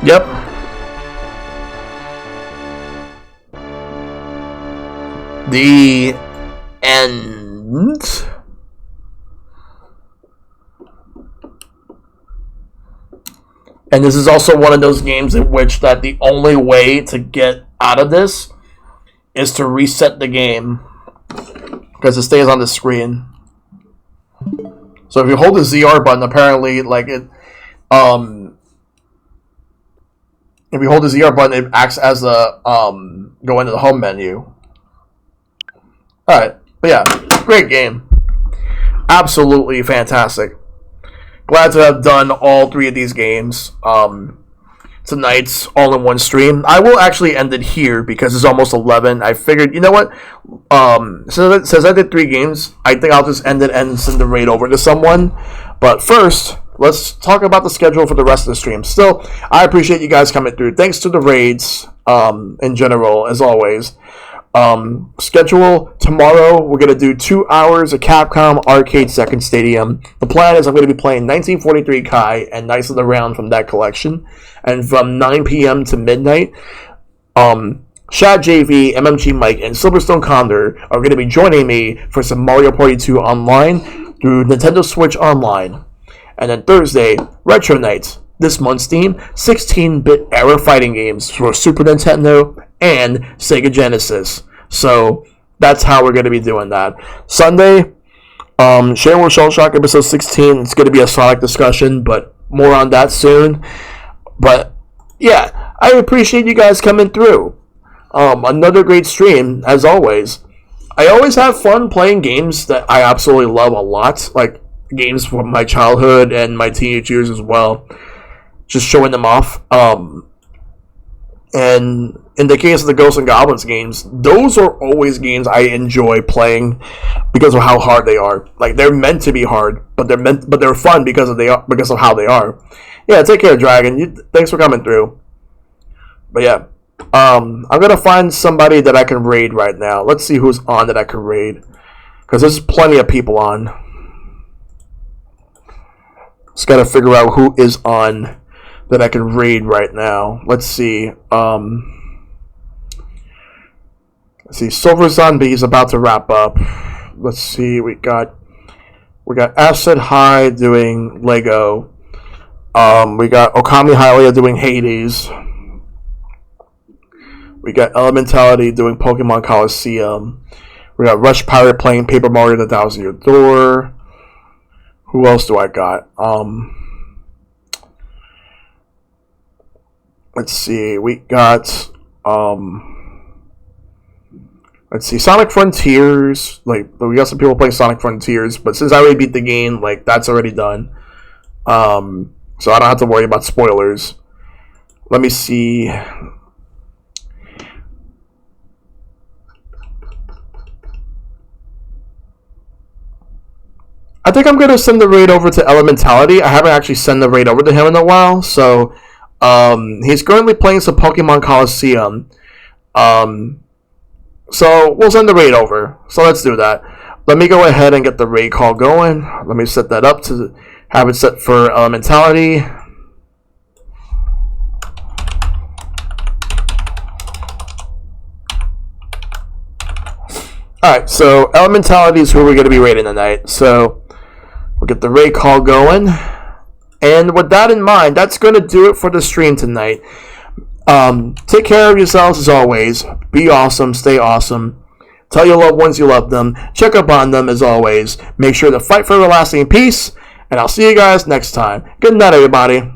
Yep. The end. And this is also one of those games in which that the only way to get out of this is to reset the game because it stays on the screen. So if you hold the ZR button, apparently, like it, if you hold the ZR button, it acts as a go into the home menu. All right, but yeah, great game, absolutely fantastic. Glad to have done all 3 of these games tonight's all-in-one stream. I will actually end it here because it's almost 11. I figured, you know what? Since I did 3 games, I think I'll just end it and send the raid over to someone. But first, let's talk about the schedule for the rest of the stream. Still, I appreciate you guys coming through. Thanks to the raids in general, as always. Schedule tomorrow, we're going to do 2 hours of Capcom Arcade Second Stadium. The plan is I'm going to be playing 1943 Kai and Knights of the Round from that collection. And from 9 p.m. to midnight, Shad JV, MMG Mike, and Silverstone Condor are going to be joining me for some Mario Party 2 online through Nintendo Switch Online. And then Thursday, Retro Nights. This month's theme, 16-bit era fighting games for Super Nintendo and Sega Genesis. So that's how we're going to be doing that. Sunday, Share with Shell Shock episode 16. It's going to be a Sonic discussion, but more on that soon. But yeah, I appreciate you guys coming through. Another great stream, as always. I always have fun playing games that I absolutely love a lot, like games from my childhood and my teenage years as well. Just showing them off. And in the case of the Ghosts and Goblins games, those are always games I enjoy playing because of how hard they are. Like, they're meant to be hard, but they're fun because of how they are. Yeah, take care, Dragon. Thanks for coming through. But yeah, I'm gonna find somebody that I can raid right now. Let's see who's on that I can raid, because there's plenty of people on. Just gotta figure out who is on that I can raid right now. Let's see. Let's see. Silver Zombie is about to wrap up. Let's see. We got Acid High doing Lego. We got Okami Hylia doing Hades. We got Elementality doing Pokemon Coliseum. We got Rush Pirate playing Paper Mario: The Thousand Year Door. Who else do I got? Let's see. We got let's see, Sonic Frontiers. Like, we got some people playing Sonic Frontiers, but since I already beat the game, like, that's already done. So I don't have to worry about spoilers. Let me see. I think I'm going to send the raid over to Elementality. I haven't actually sent the raid over to him in a while, so he's currently playing some Pokemon Coliseum. So we'll send the raid over. So let's do that. Let me go ahead and get the raid call going. Let me set that up to have it set for Elementality. Alright, so Elementality is who we're going to be raiding tonight. So we'll get the raid call going. And with that in mind, that's going to do it for the stream tonight. Take care of yourselves as always. Be awesome. Stay awesome. Tell your loved ones you love them. Check up on them as always. Make sure to fight for everlasting peace. And I'll see you guys next time. Good night, everybody.